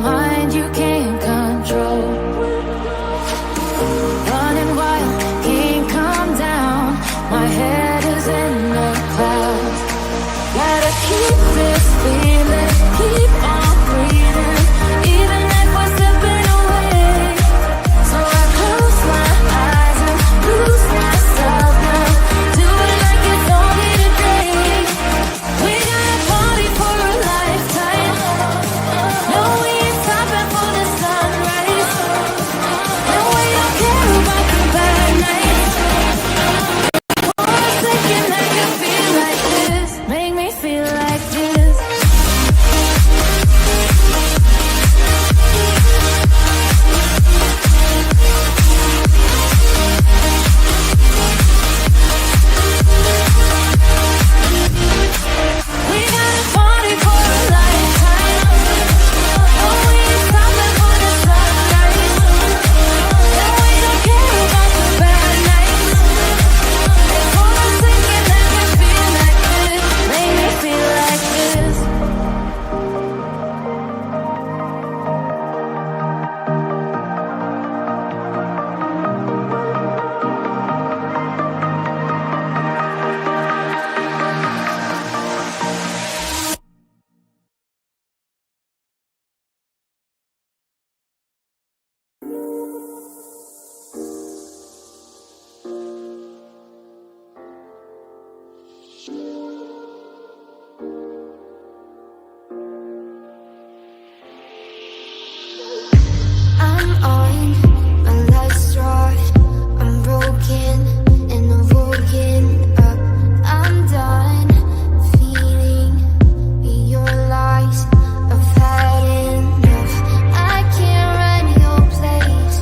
mind you can't control. Running wild, can't calm down. My head is in the clouds. Gotta keep this feeling, keep on breathing, even if we're slipping away. So I close my eyes and lose myself now. Do it like it's only today. We got a party for a lifetime. No, we ain't stopping for the sunrise. No, we don't care about the bad nights. For a second I can feel like this. Make me feel like this. We got a party for a lifetime. No, we ain't stopping for the sunrise. No, we don't care about the bad nights. For a second I can feel like this. Make me feel like this. I'm on my last straw. I'm broken and I'm woken up. I'm done feeding your lies. I've had enough. I can't run your place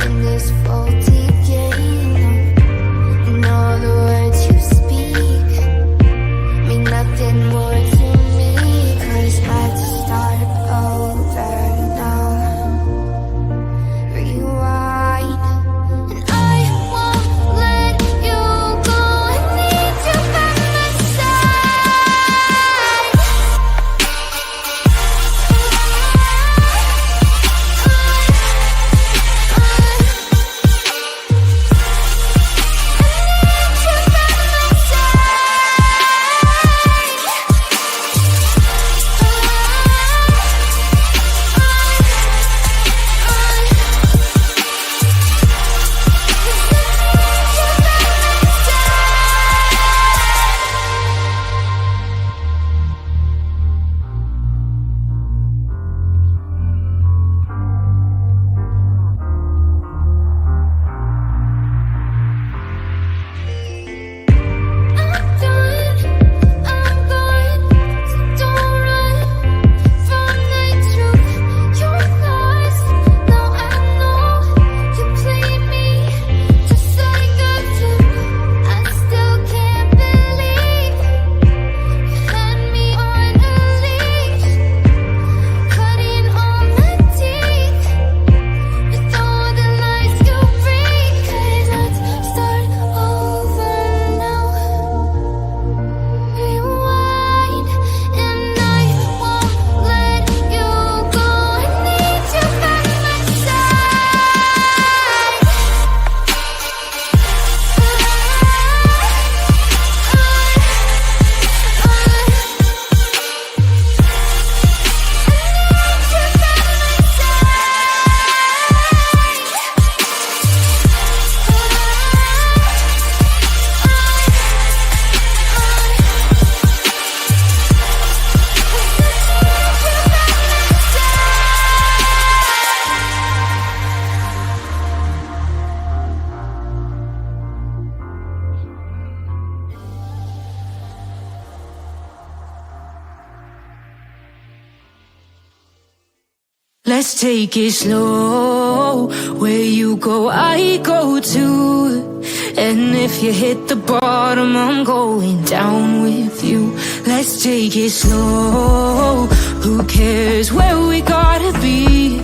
in this faulty game. And all the words you speak mean nothing more to me. 'Cause let's start over now. Rewind. And I won't let you go. I need you by my side. Let's take it slow. Where you go, I go too. And if you hit the bottom, I'm going down with you. Let's take it slow. Who cares where we gotta be?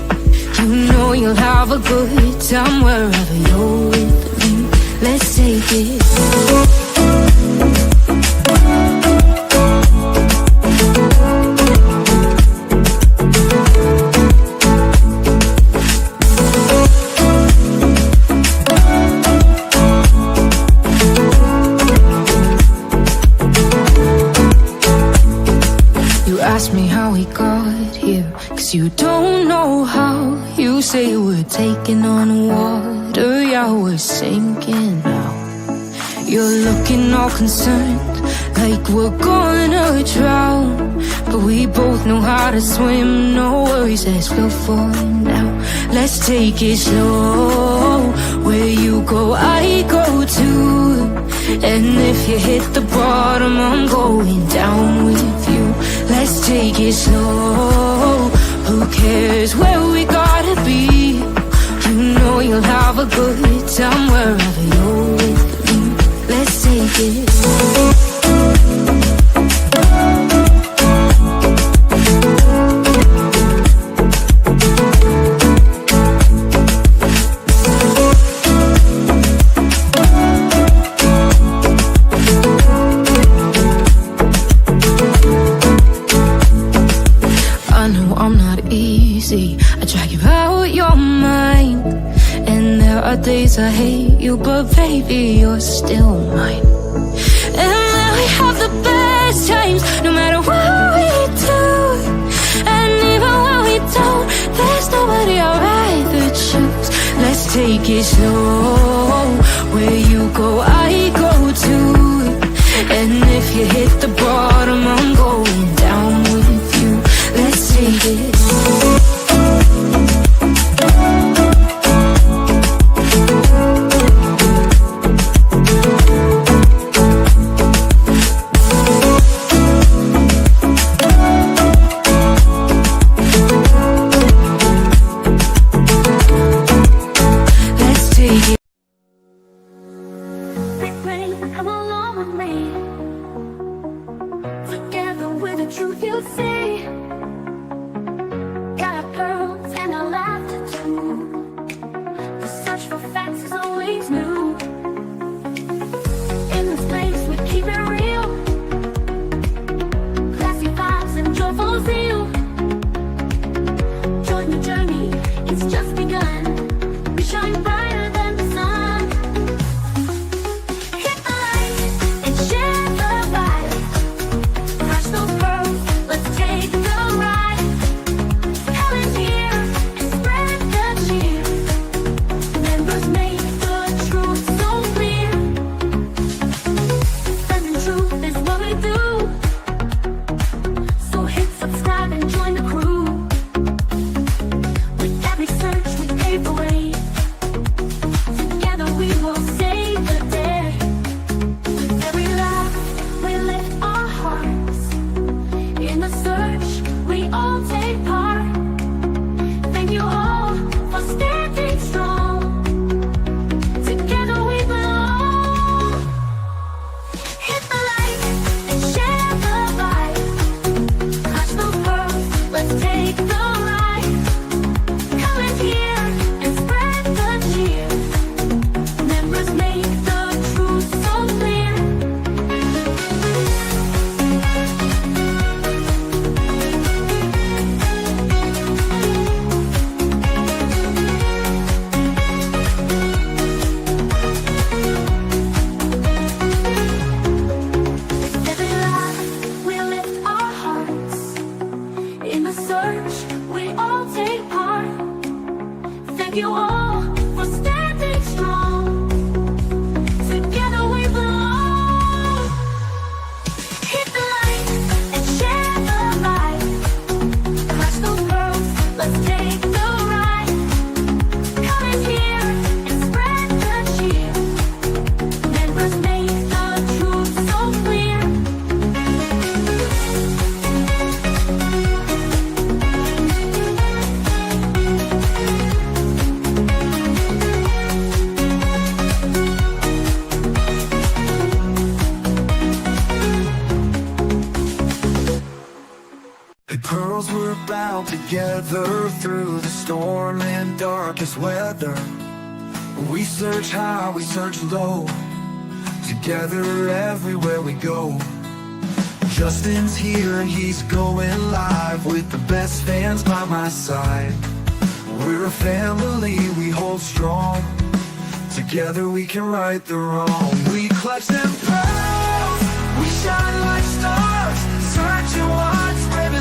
You know you'll have a good time wherever you're with me. Let's take it slow. you ask me how we got here, 'cause you don't know how. You say we're taking on water, yeah, we're sinking now. You're looking all concerned, like we're gonna drown, but we both know how to swim, no worries as we'll fall now. Let's take it slow, where you go I go too, and if you hit the bottom I'm going down with you. Let's take it slow, who cares where we gotta be? You know you'll have a good time wherever you're with me. Let's take it slow. I drag you out your mind, and there are days I hate you, but baby, you're still mine. And then we have the best times, no matter what we do. And even when we don't, there's nobody I'd rather choose. Let's take it slow, where you go I go too, and if you hit the bottom I'm going down with you. Let's take it slow. Come along with me, together with the truth you see. Got our pearls and our laughter too. The search for facts is always new. In this place we keep it real, classy vibes and joyful zeal. Join the journey, it's just begun. We shine brighter than the sun. You all for standing strong. Together we belong. Hit the light and share the light. Crush those pearls, let's take the ride. Come in here and spread the cheer. Members make the truth so clear. Pearls were bound together through the storm and darkest weather. We search high, we search low, together everywhere we go. Justin's here and he's going live with the best fans by my side. We're a family, we hold strong, together we can right the wrong. We clutch them pearls, we shine like stars, searching what's within.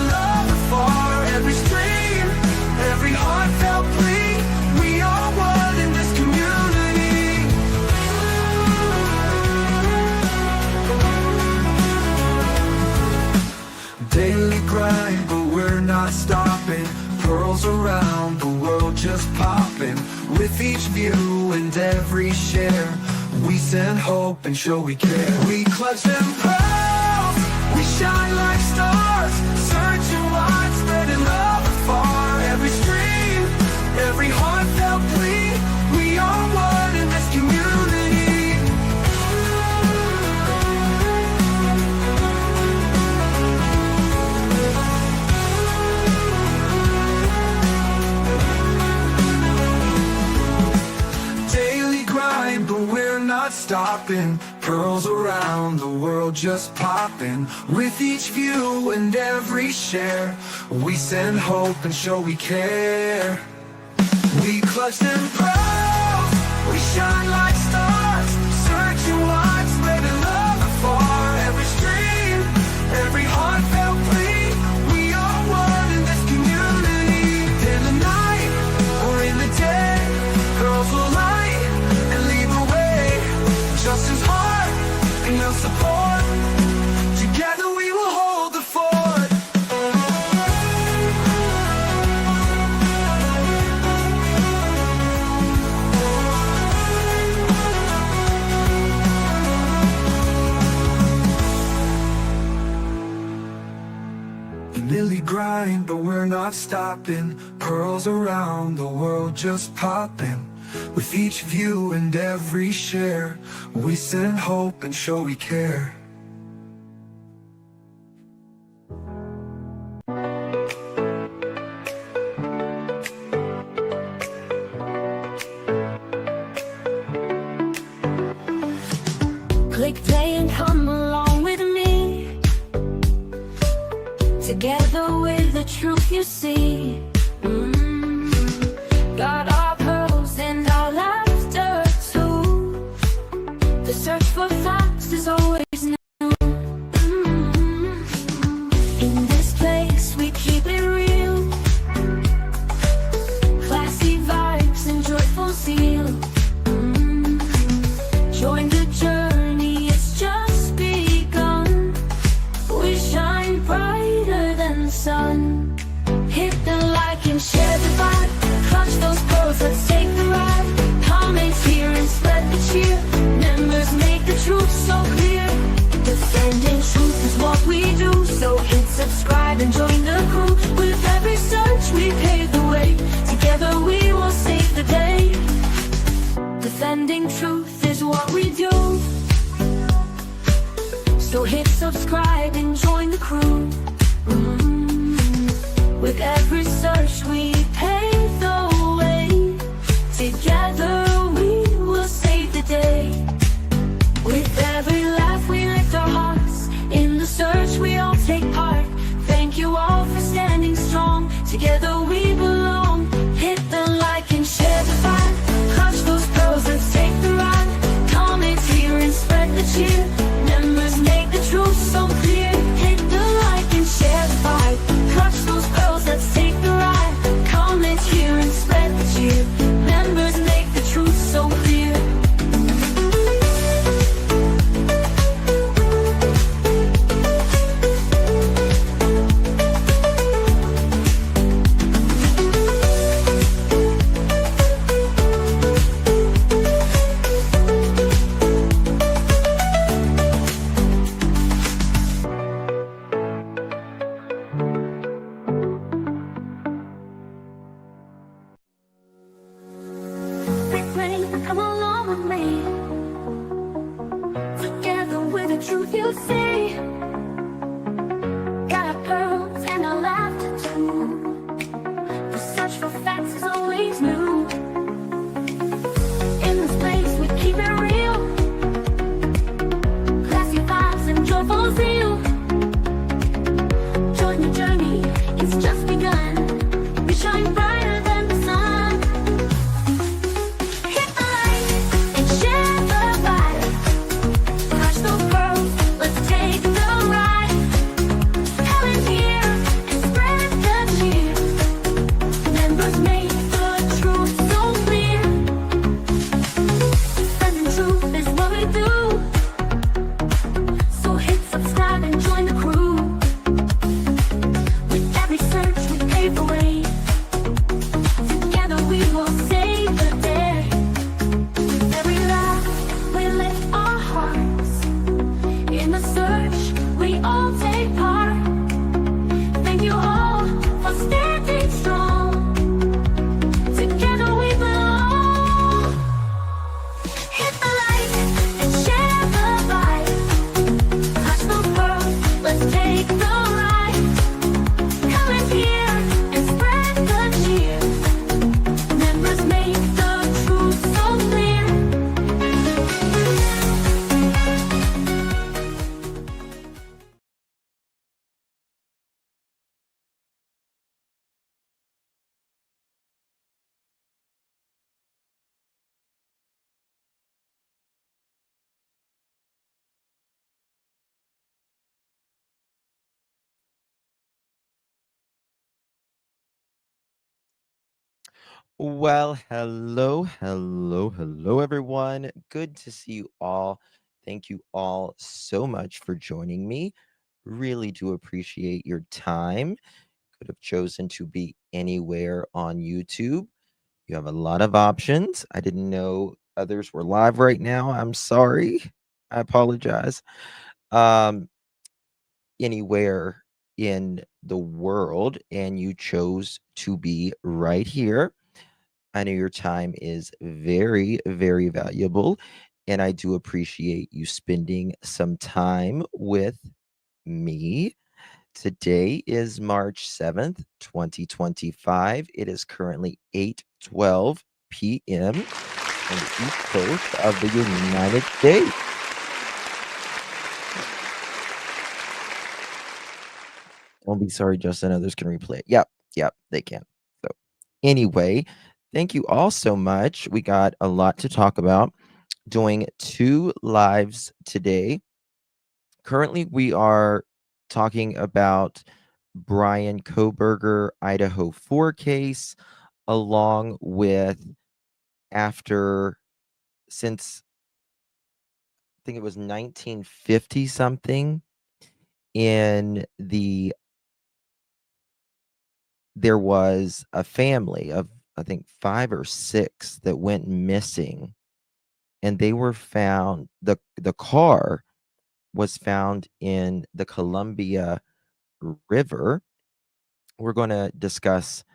pearls around the world just popping. With each view and every share, we send hope and show we care. We clutch them pearls, we shine like stars, searching wide, spreading love afar. Every stream, every heartfelt plea, we are one in this community. Daily grind, but we're not stopping. Pearls around the world just popping. With each view and every share, we send hope and show we care. We clutch them pearls, we shine like stars, searching wide, spreading love afar. Every stream, every heartfelt plea, we are one in this community. In the night or in the day, girls will light and lead the way. Just as hard and no support, together we will hold the fort. Daily grind, but we're not stopping. Pearls around the world just popping. With each view and every share, we send hope and show we care. Click play and come along with me. Together with the truth you see. Got our pearls and our laughter too. The search for facts is always new. In this place we keep it real. Classy vibes and joyful zeal. Join the journey, it's just begun. We shine brighter than the sun. Hit the like and share the vibe. Clutch those pearls, let's take the ride. Comments here and spread the cheer. Members make the truth so clear. Defending truth is what we do. So hit subscribe and join the crew. With every search we pave the way. Together we will save the day. Defending truth is what we do. So hit subscribe and join the crew. With every search we pave the way. Together we will save the day. With every laugh we lift our hearts. In the search we all take part. Thank you all for standing strong. Together we belong. Hit the like and share the vibe. Clutch those pearls, let's take the ride. Comment here and spread the cheer. Members make the truth so clear. Hit the like and share the vibe. Clutch those pearls, let's take the ride. Comment here and spread the cheer. Members make the truth so clear. Come along with me. Together with the truth you see. Got our pearls and our laughter too. The search for facts is always new. In this place we keep it real. Classy vibes and joyful zeal. Join the journey, it's just begun. We shine brighter than the sun. Hit the light and share the vibe. Clutch those pearls, let's take the ride. Come in here and spread the cheer. Well, hello, everyone. Good to see you all. Thank you all so much for joining me. Really do appreciate your time. Could have chosen to be anywhere on YouTube. You have a lot of options. I didn't know others were live right now. I'm sorry. I apologize. Um, Anywhere in the world, and you chose to be right here. I know your time is very, very valuable, and I do appreciate you spending some time with me. Today is March 7th, 2025. It is currently 8:12 p.m. on the East Coast of the United States. Don't be sorry, Justin. Others can replay it. Yep, they can. So, anyway, thank you all so much. We got a lot to talk about. Doing 2 lives today. Currently, we are talking about Bryan Kohberger Idaho 4 case, along with after since I think it was 1950 something in there was a family of I think 5 or 6 that went missing, and they were found the car was found in the Columbia River. We're going to discuss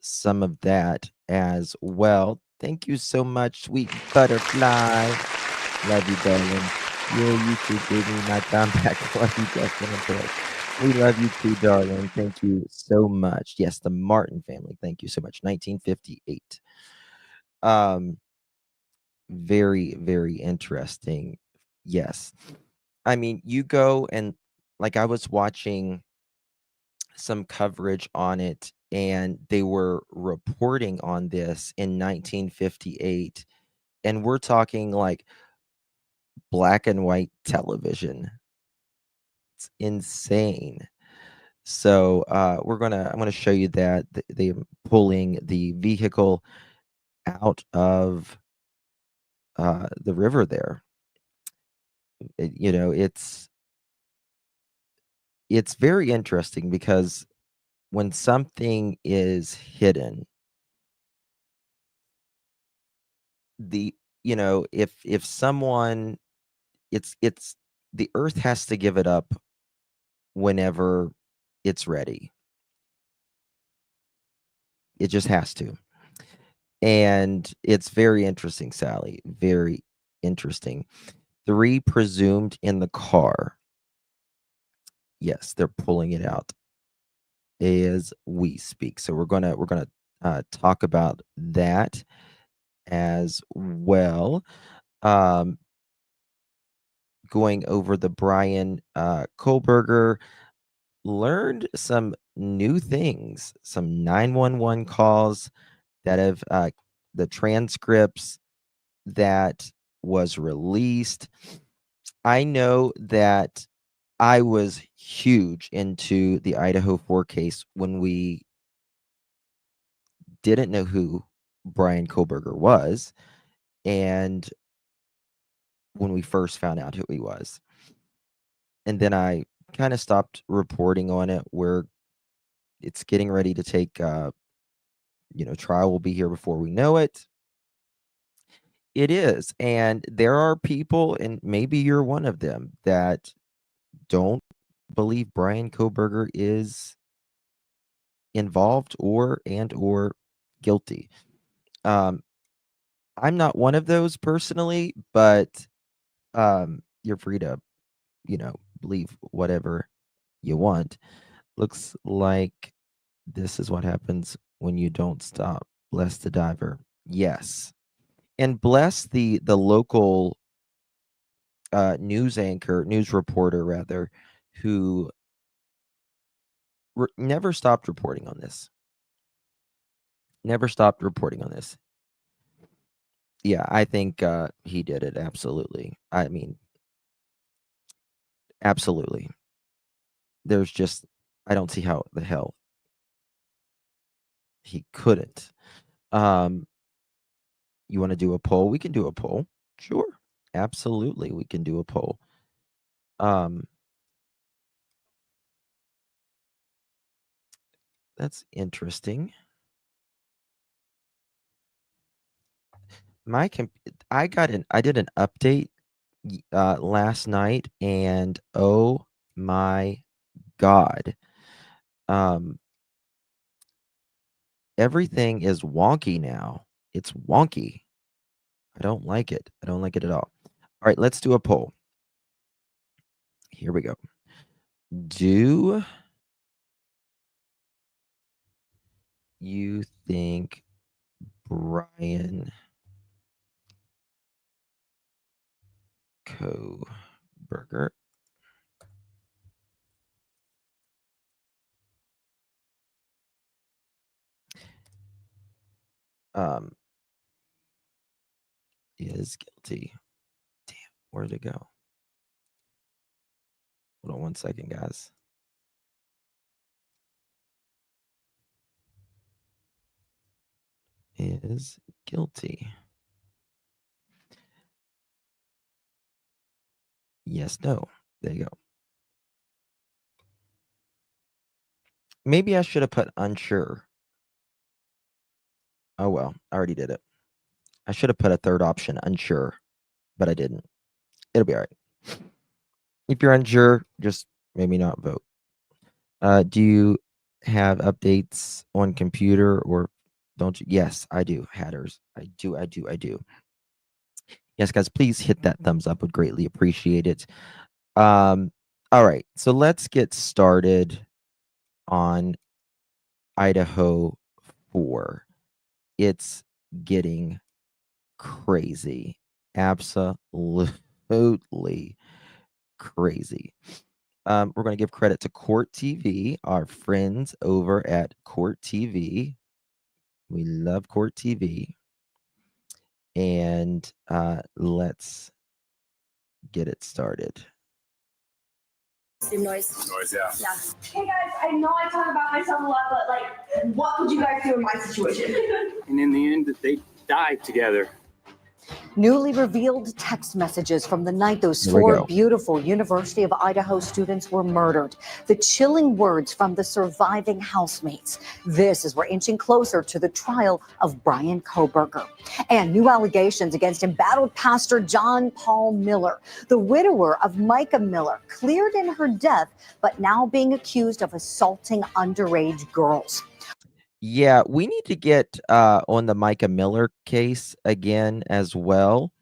some of that as well. Thank you so much, sweet butterfly. Love you, darling. Yeah, you too, baby. My thumb back. Love you, Justin and Paul. We love you too, darling. Thank you so much. Yes, the Martin family. Thank you so much. 1958. Um, very, very interesting. Yes. I mean, you go and like I was watching some coverage on it, and they were reporting on this in 1958, and we're talking like black and white television. It's insane. So I'm gonna show you that they're pulling the vehicle out of the river there. It's very interesting because when something is hidden, the if someone it's the earth has to give it up whenever it's ready. It just has to. And it's very interesting, Sally. Very interesting. 3 presumed in the car. Yes, they're pulling it out as we speak. So we're gonna talk about that as well. Um, Going over the Bryan Kohberger, learned some new things, some 911 calls that have the transcripts that was released. I know that I was huge into the Idaho 4 case when we didn't know who Bryan Kohberger was, and when we first found out who he was. And then I kind of stopped reporting on it where it's getting ready to take trial will be here before we know it. It is. And there are people, and maybe you're one of them, that don't believe Bryan Kohberger is involved or guilty. Um, I'm not one of those personally, but you're free to, believe whatever you want. Looks like this is what happens when you don't stop. Bless the diver. Yes. And bless the local news reporter rather, who never stopped reporting on this. Never stopped reporting on this. Yeah, I think he did it. Absolutely. I mean, absolutely. There's just, I don't see how the hell he couldn't. You want to do a poll? We can do a poll. Sure. Absolutely, we can do a poll. That's interesting. I did an update last night, and oh my God. Everything is wonky now. It's wonky. I don't like it. I don't like it at all. All right, let's do a poll. Here we go. Do you think Bryan Kohberger is guilty? Damn, where did it go? Hold on one second, guys. Is guilty. Yes, no. There you go. Maybe I should have put unsure. Oh well, I already did it. I should have put a third option, unsure, but I didn't. It'll be all right. If you're unsure, just maybe not vote. Do you have updates on computer or don't you? Yes, I do. Hatters. I do. Yes, guys, please hit that thumbs up. Would greatly appreciate it. All right, so let's get started on Idaho 4. It's getting crazy. Absolutely crazy. We're going to give credit to Court TV, our friends over at Court TV. We love Court TV. And let's get it started. Noise, yeah. Hey guys, I know I talk about myself a lot, but like, what would you guys do in my situation? And in the end, they died together. Newly revealed text messages from the night those Here we four go. beautiful University of Idaho students were murdered. The chilling words from the surviving housemates. This is we're inching closer to the trial of Bryan Kohberger. And new allegations against embattled pastor John Paul Miller, the widower of Micah Miller, cleared in her death, but now being accused of assaulting underage girls. Yeah, we need to get on the Micah Miller case again as well.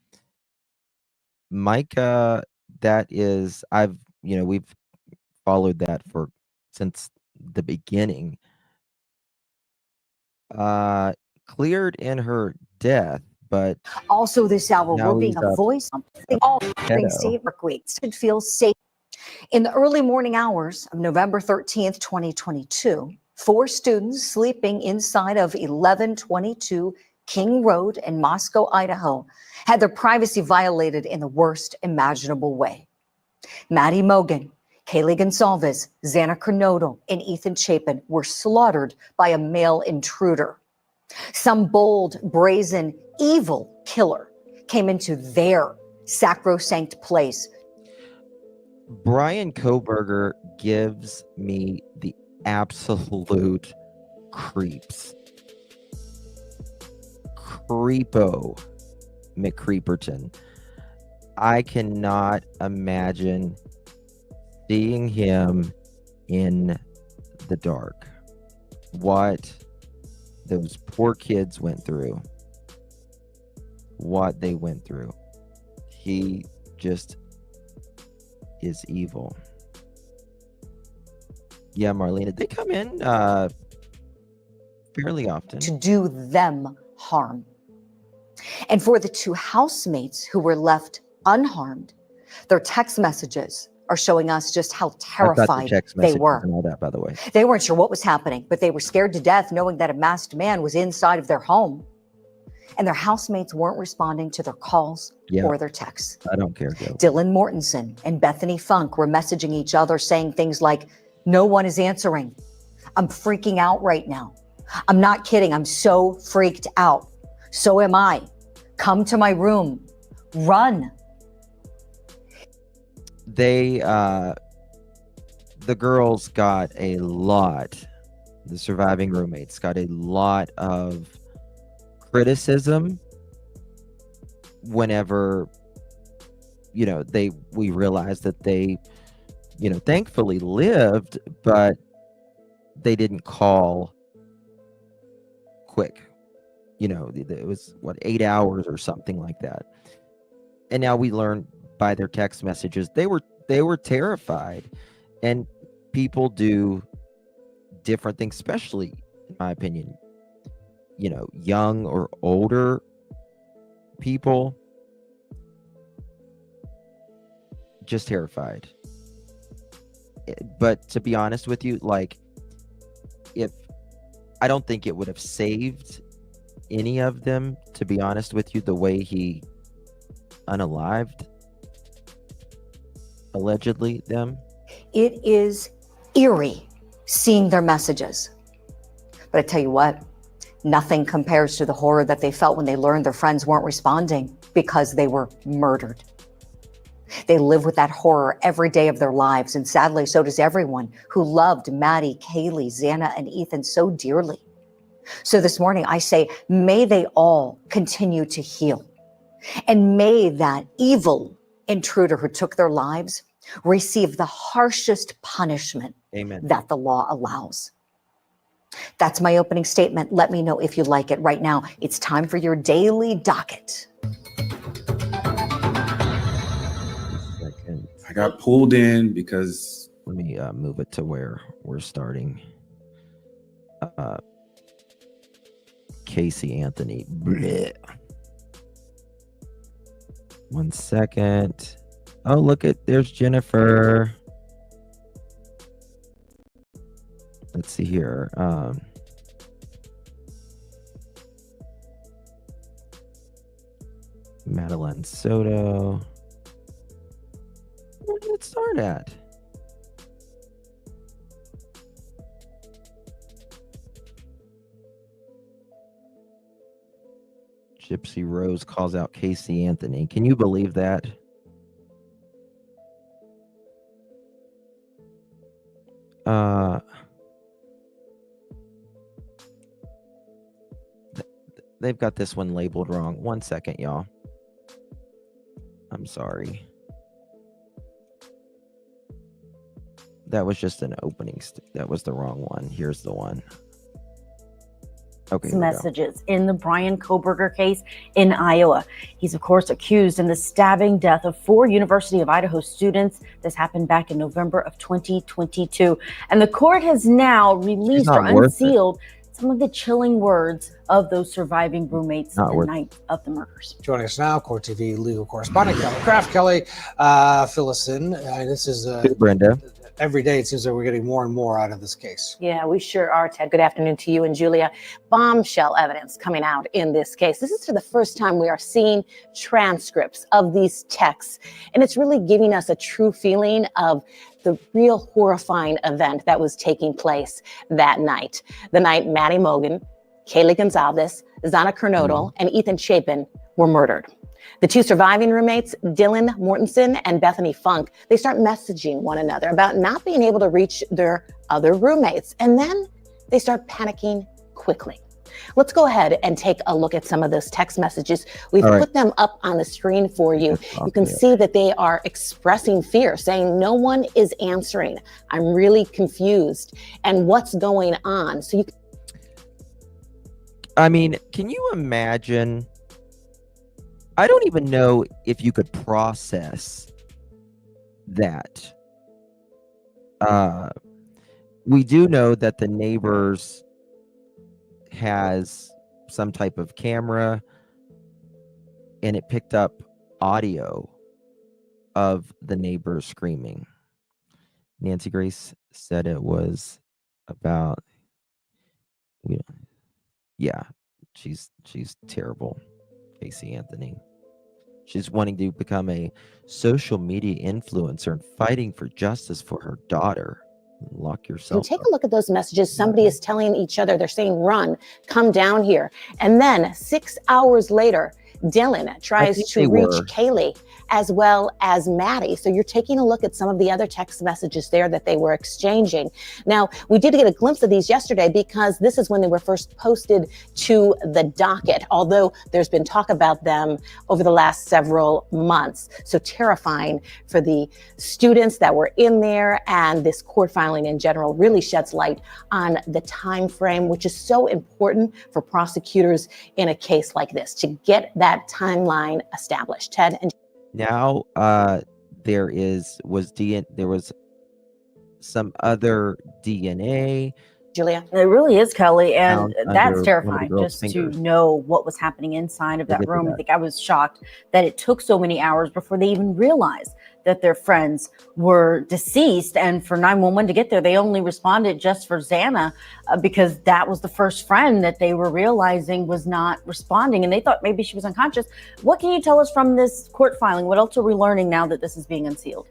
Micah, we've followed that since the beginning. Cleared in her death, but Also this hour, now we're being he's a a voice on all pedo. things state weeks should feel safe. In the early morning hours of November 13th, 2022, 4 students sleeping inside of 1122 King Road in Moscow, Idaho, had their privacy violated in the worst imaginable way. Maddie Mogan, Kaylee Gonsalves, Xana Kernodle, and Ethan Chapin were slaughtered by a male intruder. Some bold, brazen, evil killer came into their sacrosanct place. Bryan Kohberger gives me the absolute creeps. Creepo McCreeperton. I cannot imagine seeing him in the dark. What those poor kids went through. What they went through. He just is evil. Yeah, Marlena, they come in fairly often. To do them harm. And for the 2 housemates who were left unharmed, their text messages are showing us just how terrified they were. And all that, by the way. They weren't sure what was happening, but they were scared to death knowing that a masked man was inside of their home. And their housemates weren't responding to their calls or their texts. I don't care, Joe. Dylan Mortensen and Bethany Funk were messaging each other saying things like, "No one is answering. I'm freaking out right now. I'm not kidding. I'm so freaked out. So am I. Come to my room. Run. The girls got a lot, the surviving roommates got a lot of criticism whenever, we realized that they, thankfully lived, but they didn't call quick. It was 8 hours or something like that. And now we learn by their text messages they were terrified. And people do different things, especially in my opinion, young or older people, just terrified. But to be honest with you, if I don't think it would have saved any of them, to be honest with you, the way he unalived allegedly them. It is eerie seeing their messages. But I tell you what, nothing compares to the horror that they felt when they learned their friends weren't responding because they were murdered. They live with that horror every day of their lives, and sadly, so does everyone who loved Maddie, Kaylee, Xana, and Ethan so dearly. So this morning, I say, may they all continue to heal, and may that evil intruder who took their lives receive the harshest punishment Amen. that the law allows. That's my opening statement. Let me know if you like it. Right now, it's time for your daily docket. Second. I got pulled in because Let me move it to where we're starting. Casey Anthony. Blech. 1 second. Oh, look there's Jennifer. Let's see here. Madeline Soto. Where did it start at? Gypsy Rose calls out Casey Anthony. Can you believe that? They've got this one labeled wrong. 1 second, y'all. I'm sorry. That was just an opening. That was the wrong one. Here's the one. Okay. Messages in the Bryan Kohberger case in Iowa. He's, of course, accused in the stabbing death of 4 University of Idaho students. This happened back in November of 2022. And the court has now released or unsealed some of the chilling words of those surviving roommates the night of the murders. Joining us now, Court TV legal correspondent Kelly Craft. Kelly, fill us in. This is Brenda. Every day it seems like we're getting more and more out of this case. Yeah, we sure are, Ted. Good afternoon to you and Julia. Bombshell evidence coming out in this case. This is for the first time we are seeing transcripts of these texts, and it's really giving us a true feeling of the real horrifying event that was taking place that night. The night Maddie Mogen, Kaylee Gonzalez, Xana Kernodle, and Ethan Chapin were murdered. The 2 surviving roommates, Dylan Mortensen and Bethany Funk, they start messaging one another about not being able to reach their other roommates. And then they start panicking quickly. Let's go ahead and take a look at some of those text messages. We've put them up on the screen for you. You can see that they are expressing fear, saying no one is answering. I'm really confused. And what's going on? So can you imagine? I don't even know if you could process that. We do know that the neighbors has some type of camera, and it picked up audio of the neighbors screaming. Nancy Grace said it was about, she's terrible. Casey Anthony. She's wanting to become a social media influencer and fighting for justice for her daughter. Lock And yourself take up. a look at those messages. Somebody is telling each other, they're saying, run, come down here. And then 6 hours later, Dylan I tries think to they reach were. Kaylee as well as Maddie. So you're taking a look at some of the other text messages there that they were exchanging. Now, we did get a glimpse of these yesterday because this is when they were first posted to the docket, although there's been talk about them over the last several months. So terrifying for the students that were in there, and this court filing in general really sheds light on the time frame, which is so important for prosecutors in a case like this to get that timeline established. Ted and Now there was some other DNA Julia. It really is, Kelly, and found that's under one of the terrifying girl's just to fingers. know what was happening inside of We'll that get to room. I that. think I was shocked that it took so many hours before they even realized that their friends were deceased. And for 911 to get there, they only responded just for Xana because that was the first friend that they were realizing was not responding. And they thought maybe she was unconscious. What can you tell us from this court filing? What else are we learning now that this is being unsealed?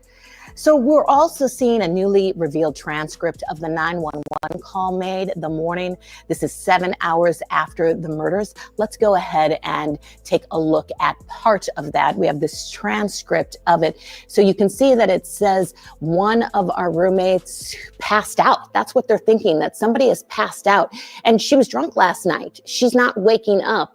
So we're also seeing a newly revealed transcript of the 911 call made the morning. This is 7 hours after the murders. Let's go ahead and take a look at part of that. We have this transcript of it. So you can see that it says one of our roommates passed out. That's what they're thinking, that somebody has passed out. And she was drunk last night. She's not waking up.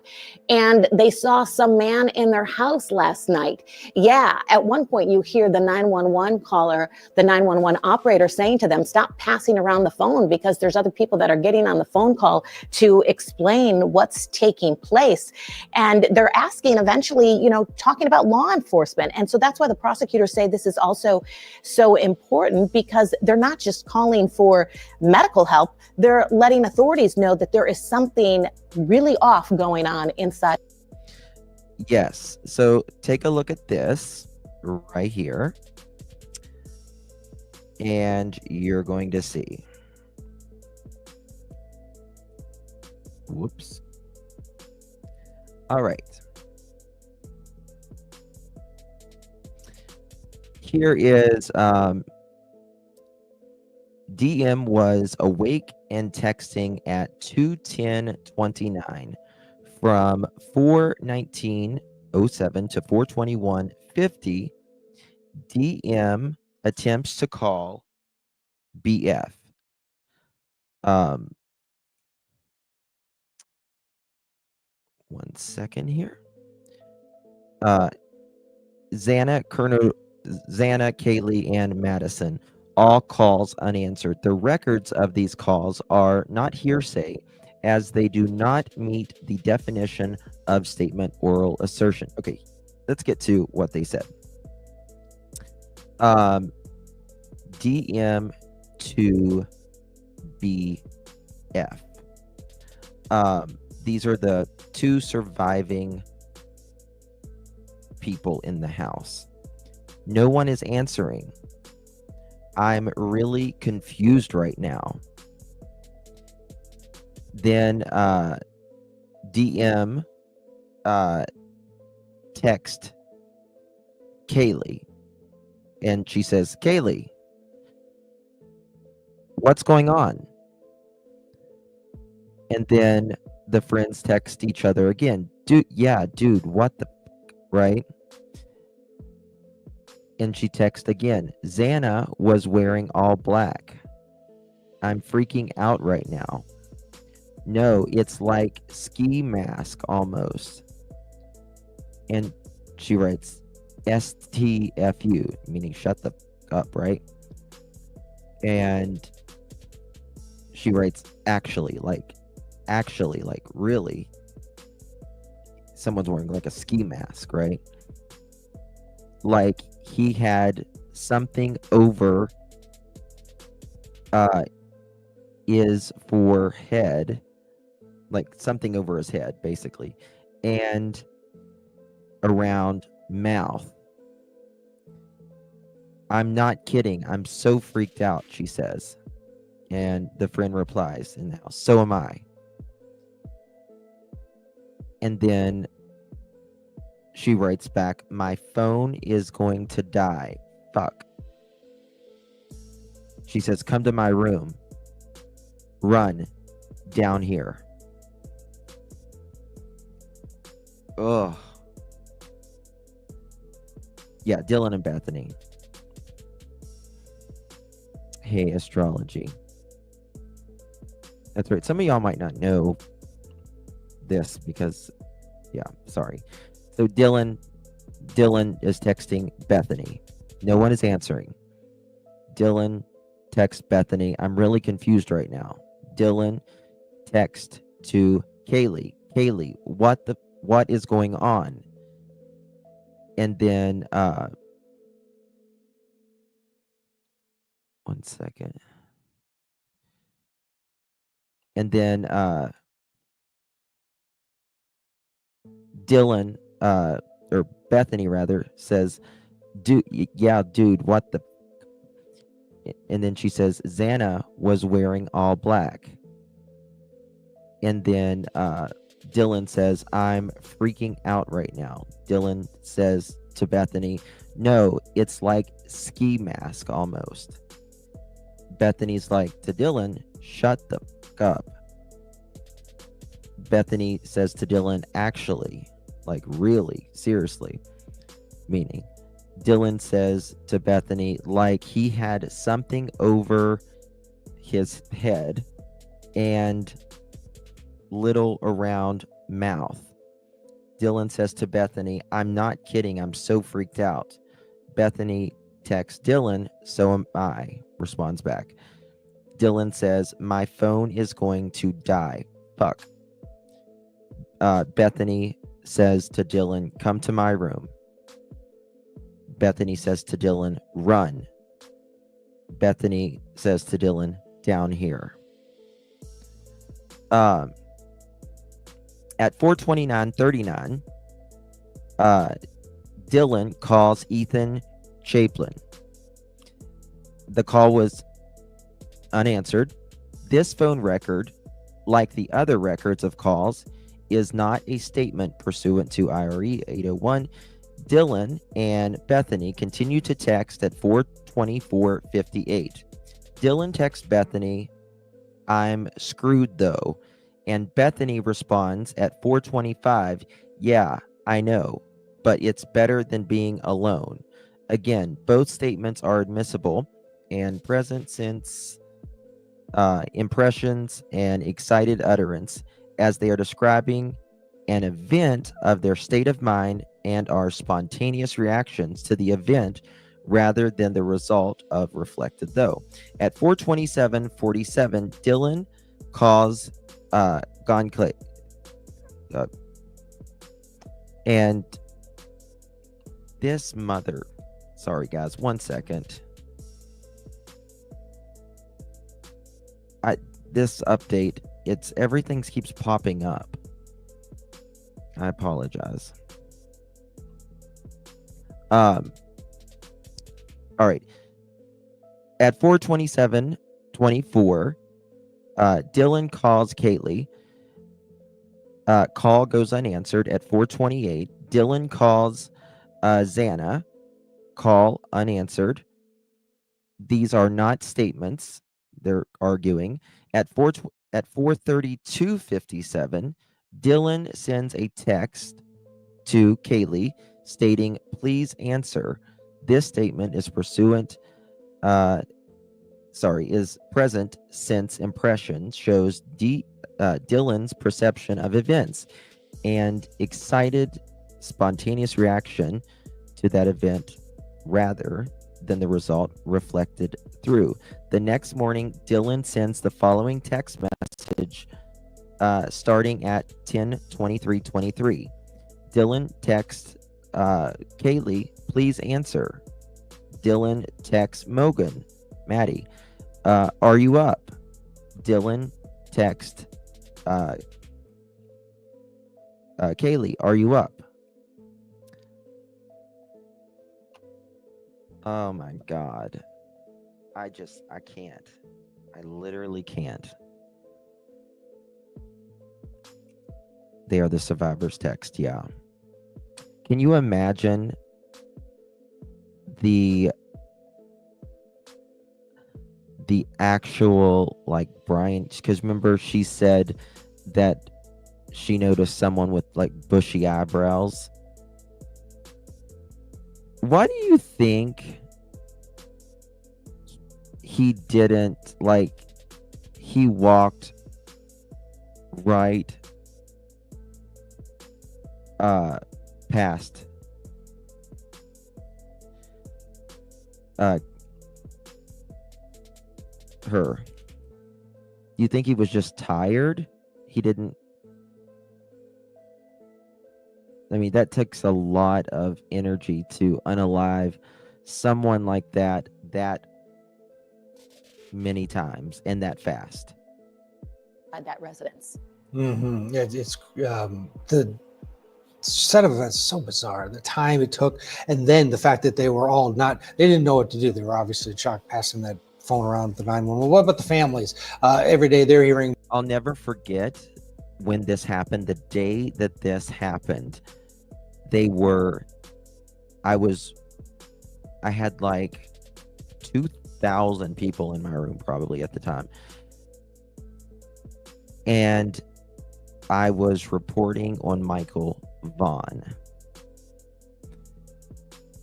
And they saw some man in their house last night. Yeah, at one point you hear the 911 caller, the 911 operator saying to them, stop passing around the phone because there's other people that are getting on the phone call to explain what's taking place. And they're asking eventually, talking about law enforcement. And so that's why the prosecutors say this is also so important, because they're not just calling for medical help. They're letting authorities know that there is something really off going on inside. Yes. So take a look at this right here. And you're going to see. Whoops. All right. Here is DM was awake and texting at 2:10:29 from 4:19:07 to 4:21:50. DM attempts to call BF. One second here. Xana, Kaylee, and Madison. All calls unanswered. The records of these calls are not hearsay, as they do not meet the definition of statement oral assertion. Okay, let's get to what they said. DM to BF. These are the two surviving people in the house. No one is answering. I'm really confused right now. Then DM text Kaylee, and she says, Kaylee, what's going on? And then the friends text each other again. Dude, what the right? And she texts again. Xana was wearing all black. I'm freaking out right now. No, it's like ski mask almost. And she writes STFU, meaning shut the up, right? And she writes actually, really. Someone's wearing like a ski mask, right? Like he had something over his forehead, like something over his head, basically, and around mouth. I'm not kidding. I'm so freaked out, she says. And the friend replies in the house, so am I. And then she writes back, my phone is going to die. Fuck. She says, come to my room. Run down here. Ugh. Yeah, Dylan and Bethany. Hey, astrology. That's right. Some of y'all might not know this because, yeah, sorry. So Dylan is texting Bethany. No one is answering. Dylan texts Bethany. I'm really confused right now. Dylan text to Kaylee. Kaylee, what is going on? And then one second. And then Dylan or Bethany rather says, dude, what the, and then she says Xana was wearing all black. And then Dylan says, I'm freaking out right now. Dylan says to Bethany, no, it's like ski mask almost. Bethany's like to Dylan, shut the fuck up. Bethany says to Dylan, actually, like really, seriously, meaning Dylan says to Bethany, like he had something over his head and little around mouth. Dylan says to Bethany, I'm not kidding. I'm so freaked out. Bethany texts Dylan, so am I, responds back. Dylan says, my phone is going to die. Fuck. Bethany says to Dylan, come to my room. Bethany says to Dylan, run. Bethany says to Dylan, down here. At 4:29:39, Dylan calls Ethan Chaplin. The call was unanswered. This phone record, like the other records of calls, is not a statement pursuant to IRE 801. Dylan and Bethany continue to text at 4:24:58. Dylan texts Bethany, I'm screwed though. And Bethany responds at 4:25, yeah, I know, but it's better than being alone. Again, both statements are admissible and present since impressions and excited utterance as they are describing an event of their state of mind and are spontaneous reactions to the event rather than the result of reflected though. At 4:27:47, Dylan calls Gone Clay. And this mother, sorry guys, one second. This update, everything keeps popping up. I apologize. All right. At 4:27:24, Dylan calls Kaylee. Call goes unanswered. At 4:28, Dylan calls Xana. Call unanswered. These are not statements. They're arguing. At 4:32:57, Dylan sends a text to Kaylee stating, please answer. This statement is is present since impression shows Dylan's perception of events and excited spontaneous reaction to that event rather than the result reflected through. The next morning, Dylan sends the following text message starting at 10:23:23. Dylan texts Kaylee, please answer. Dylan texts Maddie, are you up? Dylan texts Kaylee, are you up? Oh my God. I can't. I literally can't. They are the survivor's text, yeah. Can you imagine the actual, like, Bryan, because remember she said that she noticed someone with like bushy eyebrows. Why do you think he didn't, like, he walked right past her? You think he was just tired? He didn't. I mean, that takes a lot of energy to unalive someone like that many times and that fast. At that residence. Mm-hmm. It's the set of events is so bizarre. The time it took, and then the fact that they were all they didn't know what to do. They were obviously in shock, passing that phone around the 911. What about the families? Every day they're hearing. I'll never forget when this happened. The day that this happened, I had like 2,000 people in my room probably at the time. And I was reporting on Michael Vaughn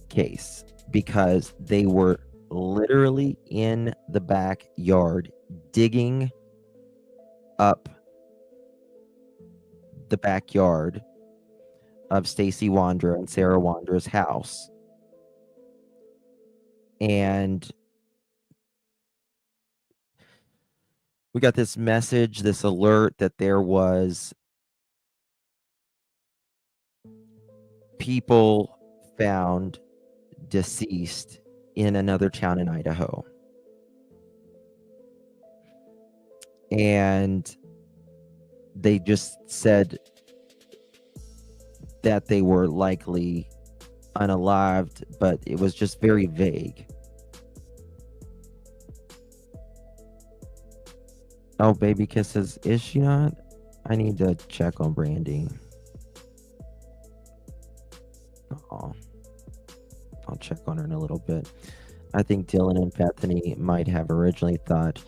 case because they were literally in the backyard digging up the backyard of Stacy Wandra and Sarah Wandra's house. And we got this message, this alert that there was people found deceased in another town in Idaho. And they just said that they were likely unalived, but it was just very vague. Oh, Baby Kisses, is she not? I need to check on Brandy. Oh, I'll check on her in a little bit. I think Dylan and Bethany might have originally thought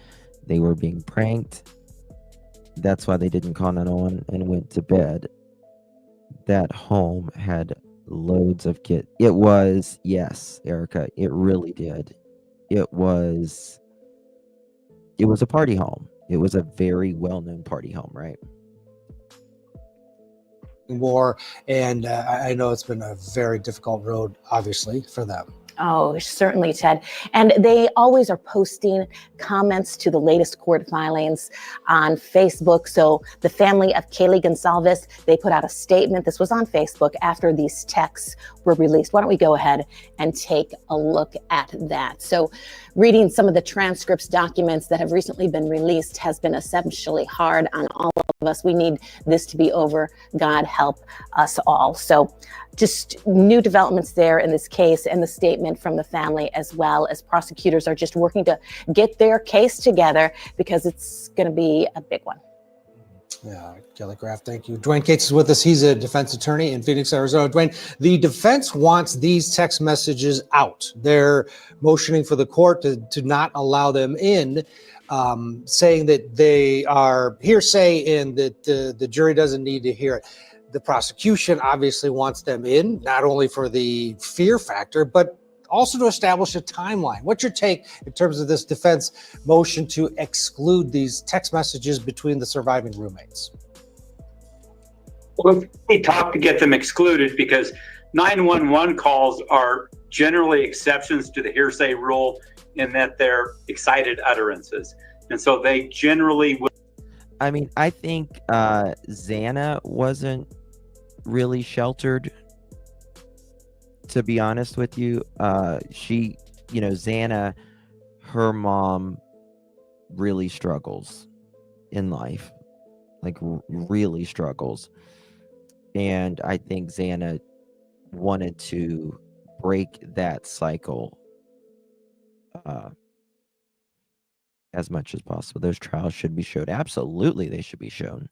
they were being pranked. That's why they didn't call 911 and went to bed. That home had loads of kids. It was, yes, Erica, it really did. It was a party home. It was a very well-known party home, right? More, and I know it's been a very difficult road, obviously, for them. Oh, certainly, Ted. And they always are posting comments to the latest court filings on Facebook. So the family of Kaylee Gonsalves, they put out a statement. This was on Facebook after these texts were released. Why don't we go ahead and take a look at that? So reading some of the transcripts, documents that have recently been released has been essentially hard on all of us. We need this to be over. God help us all. So just new developments there in this case, and the statement from the family, as well as prosecutors are just working to get their case together because it's going to be a big one. Yeah, Kelly Graff, thank you. Dwayne Cates is with us. He's a defense attorney in Phoenix, Arizona. Dwayne, the defense wants these text messages out. They're motioning for the court to not allow them in, saying that they are hearsay and that the jury doesn't need to hear it. The prosecution obviously wants them in, not only for the fear factor, but also to establish a timeline. What's your take in terms of this defense motion to exclude these text messages between the surviving roommates? Well, we talk to get them excluded because 911 calls are generally exceptions to the hearsay rule in that they're excited utterances. And so they generally will. I mean, I think Xana wasn't really sheltered, to be honest with you. She, Xana, her mom really struggles in life, like really struggles. And I think Xana wanted to break that cycle as much as possible. Those trials should be showed. Absolutely, they should be shown.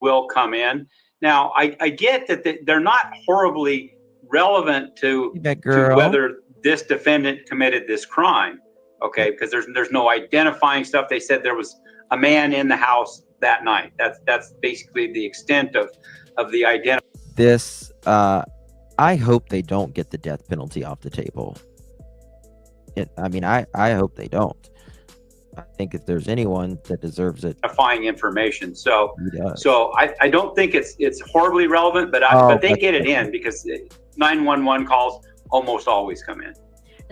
Will come in. Now, I get that they're not horribly relevant to whether this defendant committed this crime, Okay, because there's no identifying stuff. They said there was a man in the house that night. That's basically the extent of the identity. This, I hope they don't get the death penalty off the table. I hope they don't. I think if there's anyone that deserves it, Identifying information. So he does. I don't think it's horribly relevant, but they get it in because 911 calls almost always come in.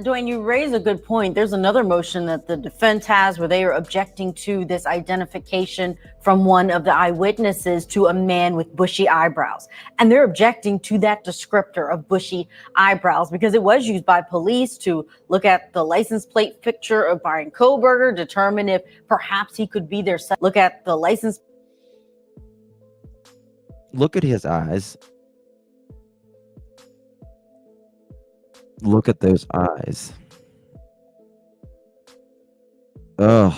Dwayne, you raise a good point. There's another motion that the defense has where they are objecting to this identification from one of the eyewitnesses to a man with bushy eyebrows. And they're objecting to that descriptor of bushy eyebrows because it was used by police to look at the license plate picture of Bryan Kohberger, determine if perhaps he could be their son. Look at the license. Look at his eyes. Look at those eyes. Ugh.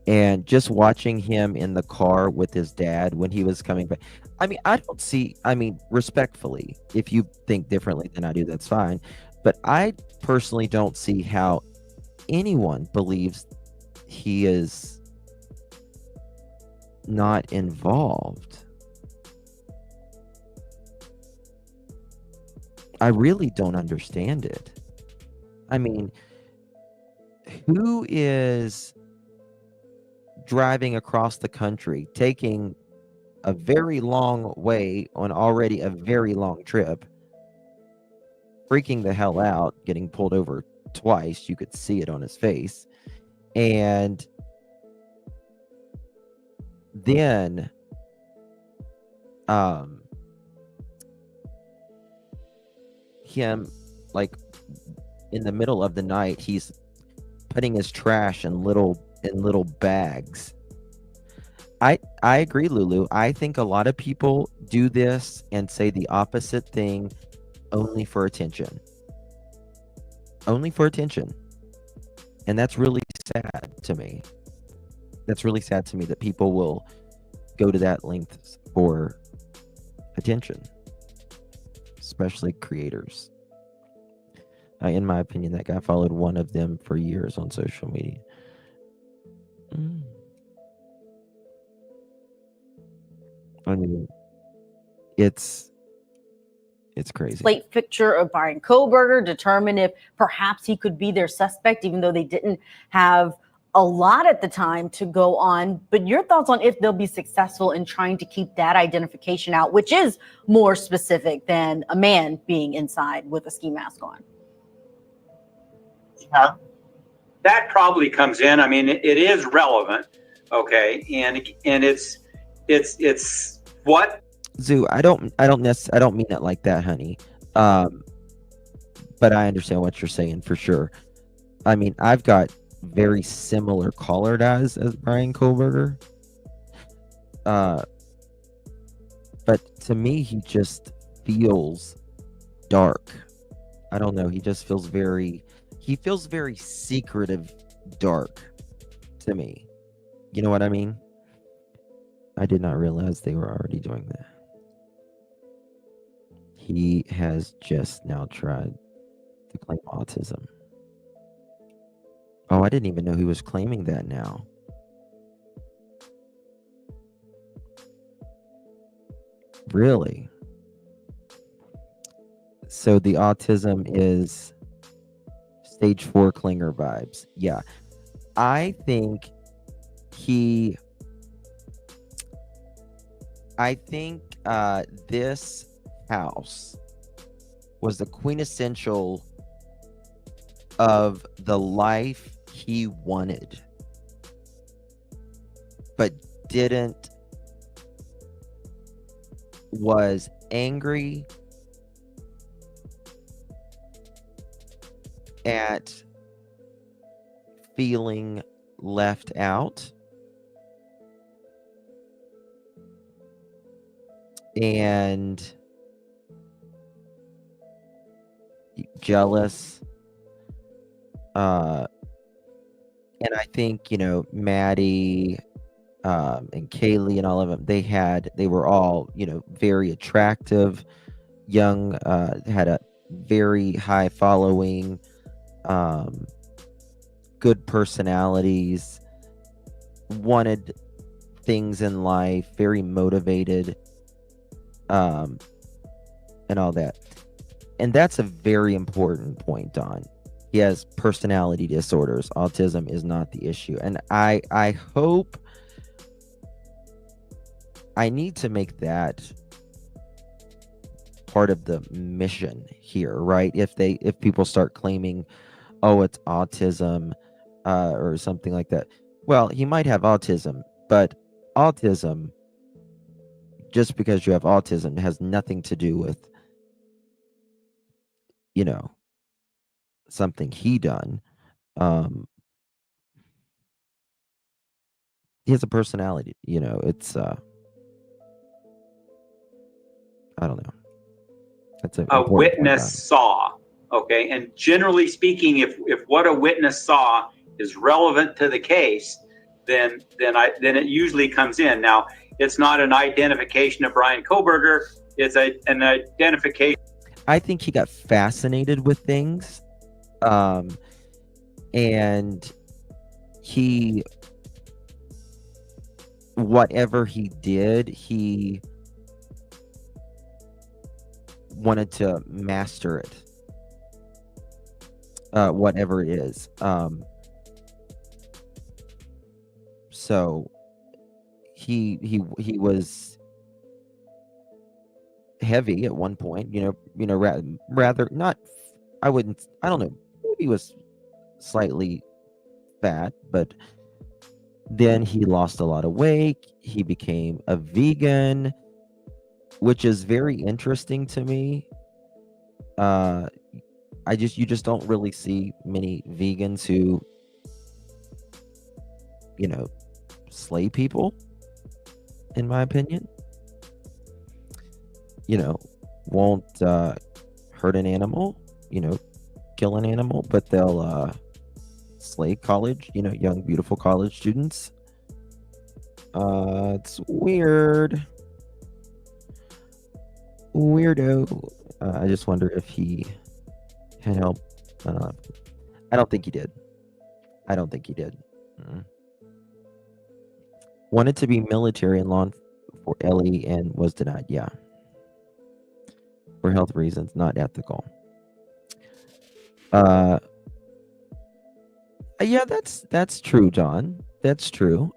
And just watching him in the car with his dad when he was coming back. Respectfully, if you think differently than I do, that's fine. But I personally don't see how anyone believes he is not involved. I really don't understand it. I mean, who is driving across the country, taking a very long way on already a very long trip, freaking the hell out, getting pulled over twice? You could see it on his face. And then him, like, in the middle of the night, he's putting his trash in little bags. I agree, Lulu. I think a lot of people do this and say the opposite thing only for attention. Only for attention. And that's really sad to me. That's really sad to me that people will go to that length for attention, especially creators. In my opinion, that guy followed one of them for years on social media. I mean, it's crazy. Plate picture of Bryan Kohberger, determine if perhaps he could be their suspect, even though they didn't have a lot at the time to go on. But your thoughts on if they'll be successful in trying to keep that identification out, which is more specific than a man being inside with a ski mask on? Yeah, that probably comes in. I mean, it is relevant, okay, and it's what. Zoo, I don't mean it like that, honey. But I understand what you're saying for sure. I mean, I've got very similar colored eyes as Bryan Kohberger. But to me, he just feels dark. I don't know. He just feels very secretive, dark to me. You know what I mean? I did not realize they were already doing that. He has just now tried to claim autism. Oh, I didn't even know he was claiming that now. Really? So the autism is stage 4 clinger vibes. Yeah. I think this house was the quintessential of the life he wanted, but didn't, was angry at feeling left out, and jealous. And I think, Maddie and Kaylee and all of them, they were all, very attractive. young, had a very high following, good personalities, wanted things in life, very motivated, and all that. And that's a very important point, Don. He has personality disorders. Autism is not the issue. And I hope, I need to make that part of the mission here, right? If people start claiming, oh, it's autism, or something like that. Well, he might have autism, but autism, just because you have autism, has nothing to do with, something he done. He has a personality, it's, I don't know. That's an A important point, witness Don. saw. Okay, and generally speaking, if what a witness saw is relevant to the case, then it usually comes in. Now, it's not an identification of Bryan Kohberger; it's an identification. I think he got fascinated with things, and he, whatever he did, he wanted to master it, whatever it is. So he was heavy at one point, rather not, I don't know, maybe he was slightly fat, but then he lost a lot of weight. He became a vegan, which is very interesting to me. You just don't really see many vegans who, slay people, in my opinion. Won't hurt an animal, kill an animal, but they'll slay college, young, beautiful college students. It's weird. Weirdo. I just wonder if he can help. I don't know. I don't think he did. Wanted to be military and law for Ellie and was denied. Yeah. For health reasons, not ethical. Yeah, that's true, John. That's true.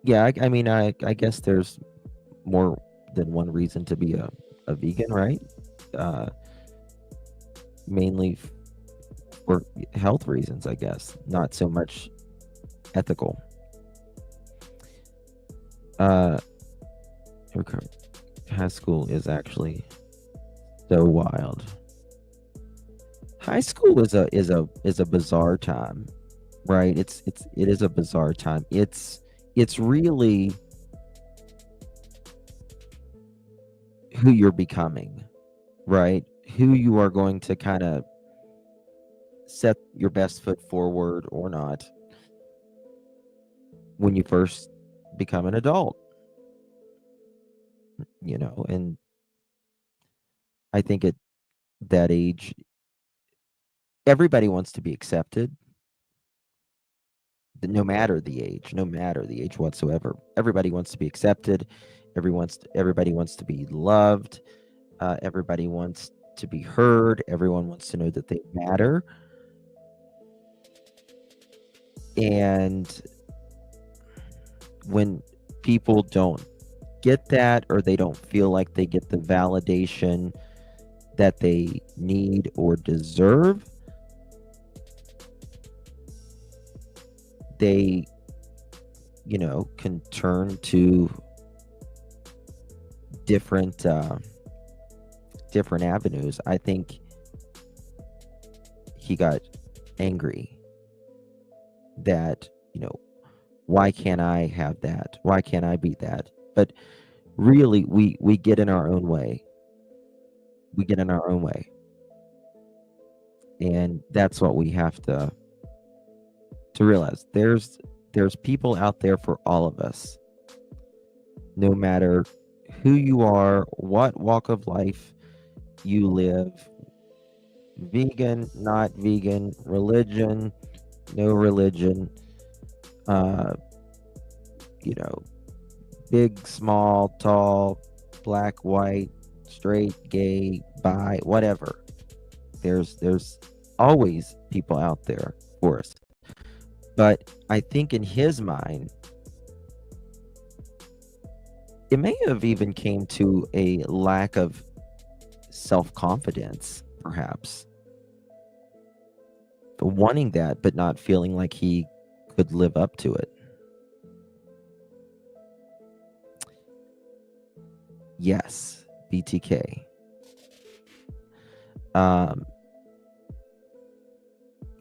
Yeah, I mean, I guess there's more than one reason to be a vegan, right? Mainly for health reasons, I guess, not so much ethical. High school is actually so wild. High school is a bizarre time, right? It is a bizarre time. It's really who you're becoming, right? Who you are going to kind of set your best foot forward or not when you first become an adult, and I think at that age, everybody wants to be accepted, no matter the age whatsoever. Everybody wants to be accepted. Everybody wants to be loved. Everybody wants to be heard. Everyone wants to know that they matter. And when people don't get that, or they don't feel like they get the validation that they need or deserve, they, can turn to different avenues. I think he got angry that, why can't I have that? Why can't I be that? But really, we get in our own way. We get in our own way. And that's what we have to realize. There's people out there for all of us. no matter who you are, what walk of life you live, vegan, not vegan, religion, no religion, you know, big, small, tall, black, white, straight, gay, bi, whatever. There's always people out there for us. But I think in his mind, it may have even came to a lack of self-confidence, perhaps. Wanting that, but not feeling like he could live up to it. Yes, BTK.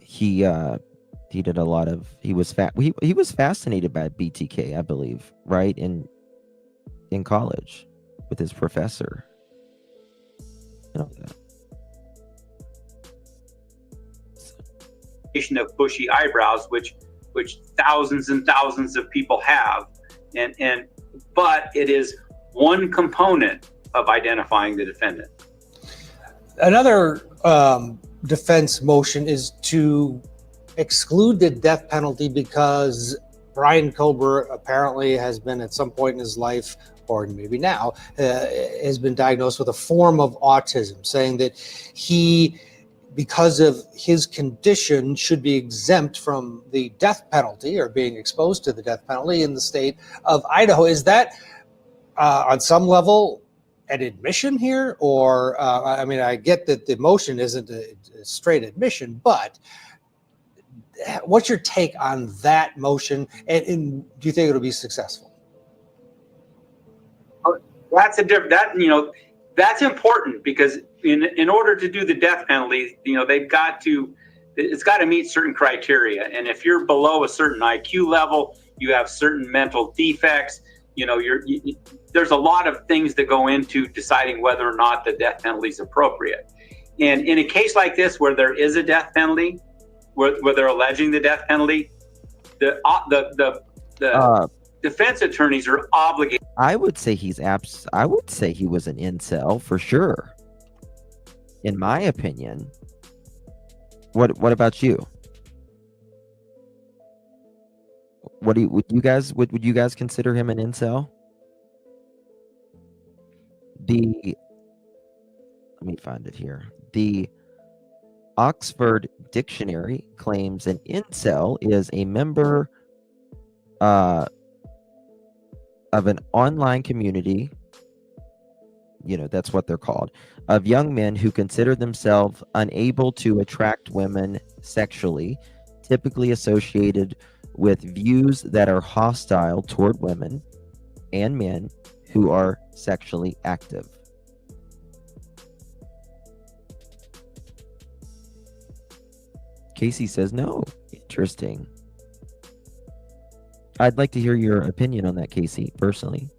He did a lot of, he was fascinated by BTK, I believe, right? In college with his professor. You know that. Of bushy eyebrows, which thousands and thousands of people have, but it is one component of identifying the defendant. Another defense motion is to exclude the death penalty because Bryan Kohberger apparently has been at some point in his life, or maybe now, has been diagnosed with a form of autism, saying that he, because of his condition, should be exempt from the death penalty or being exposed to the death penalty in the state of Idaho. Is that on some level an admission here? Or, I mean, I get that the motion isn't a straight admission, but what's your take on that motion? And do you think it'll be successful? That's that's important, because in order to do the death penalty, it's got to meet certain criteria. And if you're below a certain IQ level, you have certain mental defects, there's a lot of things that go into deciding whether or not the death penalty is appropriate. And in a case like this, where there is a death penalty, where they're alleging the death penalty, the defense attorneys are obligated. I would say I would say he was an incel for sure. In my opinion. What about you? Would you guys consider him an incel? Let me find it here. The Oxford Dictionary claims an incel is a member of an online community, that's what they're called, of young men who consider themselves unable to attract women sexually, typically associated with views that are hostile toward women and men who are sexually active. Casey says no. Interesting. I'd like to hear your opinion on that, Casey, personally.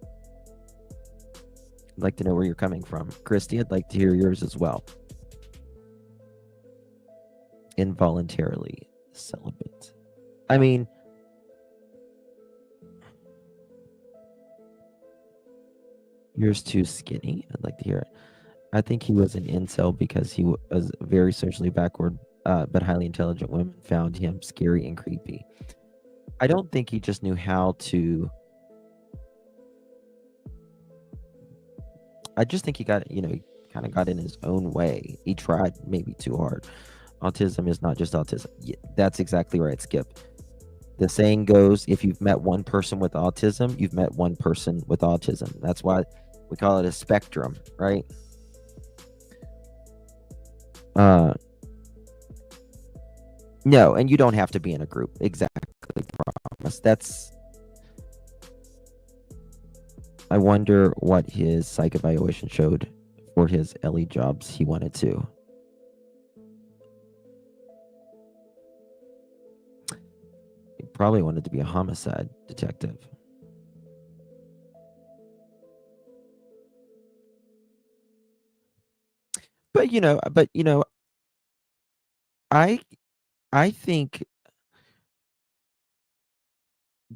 I'd like to know where you're coming from. Christy, I'd like to hear yours as well. Involuntarily celibate. I mean, yours too skinny. I'd like to hear it. I think he was an incel because he was very socially backward, but highly intelligent women found him scary and creepy. I don't think he just knew how to. I just think he got, he kind of got in his own way. He tried maybe too hard. Autism is not just autism. Yeah, that's exactly right, Skip. The saying goes, if you've met one person with autism, you've met one person with autism. That's why we call it a spectrum, right? No, and you don't have to be in a group. Exactly. Promise. I wonder what his psych evaluation showed for his LE jobs he wanted to. He probably wanted to be a homicide detective. But I think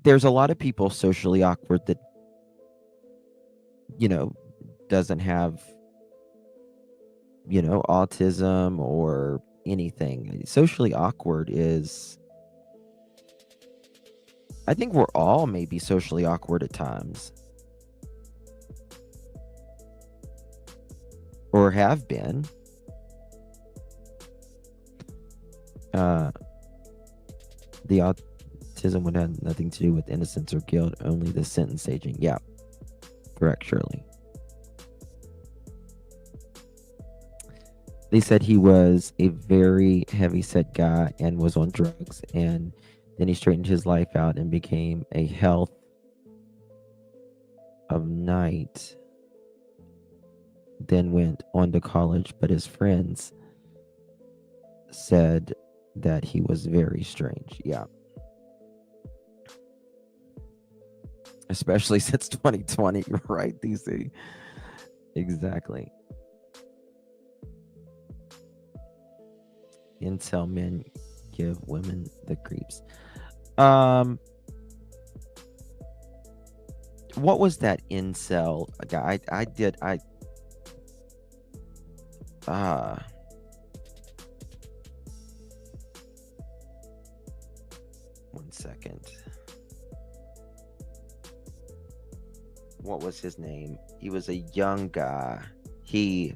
there's a lot of people socially awkward that doesn't have, autism or anything. Socially awkward is, I think we're all maybe socially awkward at times, or have been. The autism would have nothing to do with innocence or guilt, only the sentence aging. Yeah, correct, Shirley. They said he was a very heavy-set guy and was on drugs, and then he straightened his life out and became a health of night, then went on to college, but his friends said that he was very strange. Yeah. Especially since 2020, right, DC? Exactly. Incel men give women the creeps. What was that incel guy? One second. What was his name? He was a young guy. He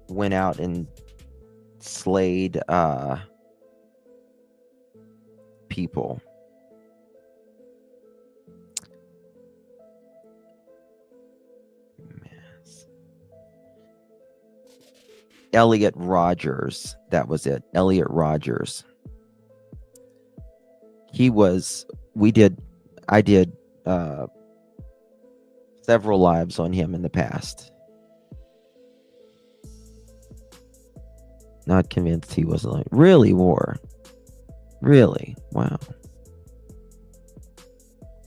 went out and slayed people. Elliot Rogers. That was it. Elliot Rogers. I did several lives on him in the past. Not convinced he was alone. Really, War? Really? Wow.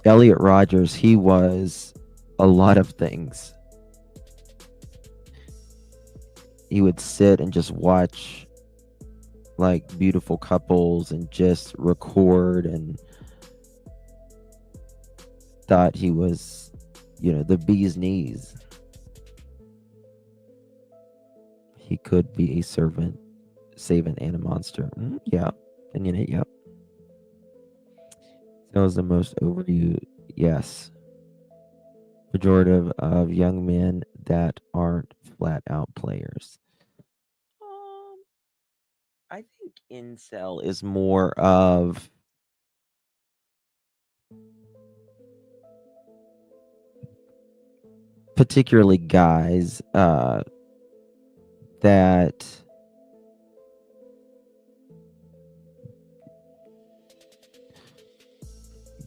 Elliot Rogers, he was a lot of things. He would sit and just watch like beautiful couples and just record, and thought he was, the bee's knees. He could be a servant, savant, and a monster. Yeah. Opinion it, yep. That was the most overused, yes. Pejorative of young men that aren't flat out players. I think incel is more of particularly guys that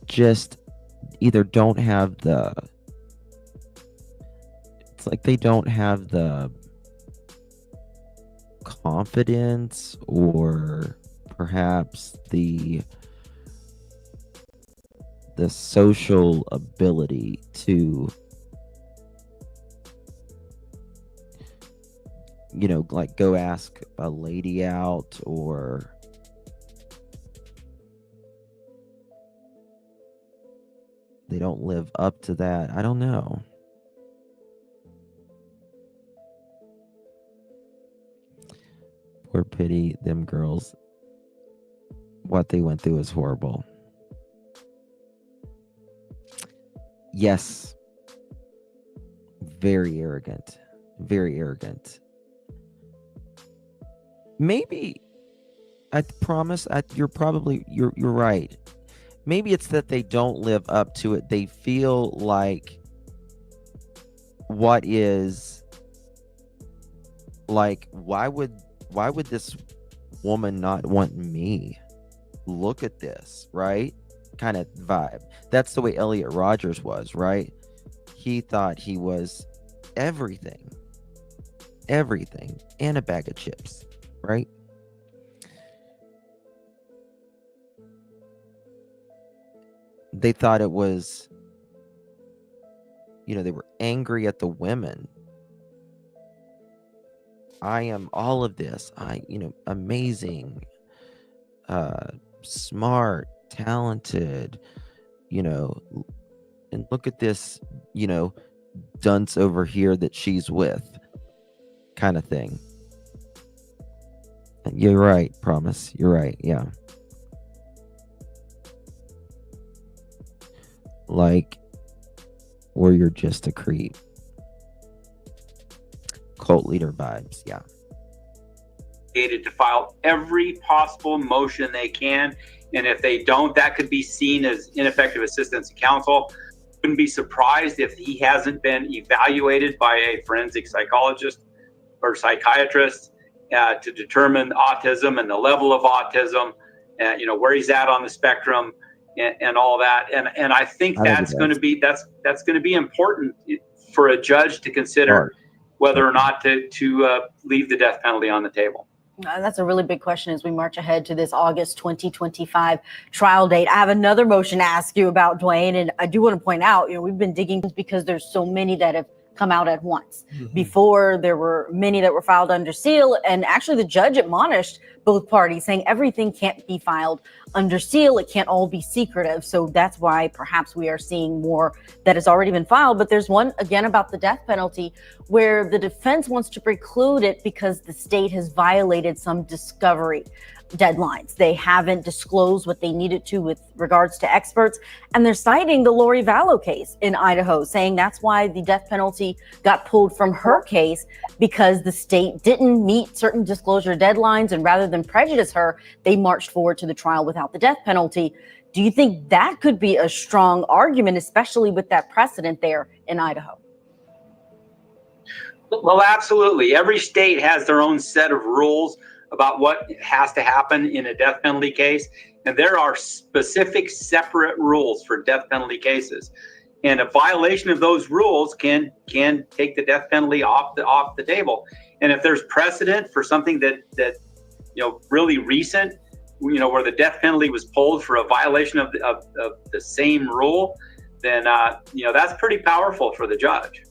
just either don't have it's like they don't have the confidence, or perhaps the social ability to like go ask a lady out, or they don't live up to that. I don't know. Poor pity them girls. What they went through is horrible. Yes. Very arrogant. Very arrogant. Maybe, I promise, you're right. Maybe it's that they don't live up to it. They feel like what is like, why would this woman not want me? Look at this, right? Kind of vibe. That's the way Elliot Rogers was, right? He thought he was everything, and a bag of chips, right? They thought it was, they were angry at the women. I am all of this. Amazing, smart, talented, and look at this, dunce over here that she's with, kind of thing. You're right, Promise. You're right. Yeah. Like, or you're just a creep. Cult leader vibes. Yeah. To file every possible motion they can. And if they don't, that could be seen as ineffective assistance to counsel. Wouldn't be surprised if he hasn't been evaluated by a forensic psychologist or psychiatrist to determine autism and the level of autism, where he's at on the spectrum and all that. And I think that's going to be important for a judge to consider whether or not to leave the death penalty on the table. That's a really big question as we march ahead to this August 2025 trial date. I have another motion to ask you about, Dwayne, and I do want to point out, we've been digging because there's so many that have come out at once. Mm-hmm. Before, there were many that were filed under seal, and actually the judge admonished both parties, saying everything can't be filed under seal. It can't all be secretive. So that's why perhaps we are seeing more that has already been filed. But there's one, again, about the death penalty where the defense wants to preclude it because the state has violated some discovery deadlines. They haven't disclosed what they needed to with regards to experts. And they're citing the Lori Vallow case in Idaho, saying that's why the death penalty got pulled from her case, because the state didn't meet certain disclosure deadlines. And rather than prejudice her, they marched forward to the trial without the death penalty. Do you think that could be a strong argument, especially with that precedent there in Idaho? Well, absolutely. Every state has their own set of rules about what has to happen in a death penalty case. And there are specific separate rules for death penalty cases. And a violation of those rules can take the death penalty off the table. And if there's precedent for something that really recent, where the death penalty was pulled for a violation of the same rule, then that's pretty powerful for the judge.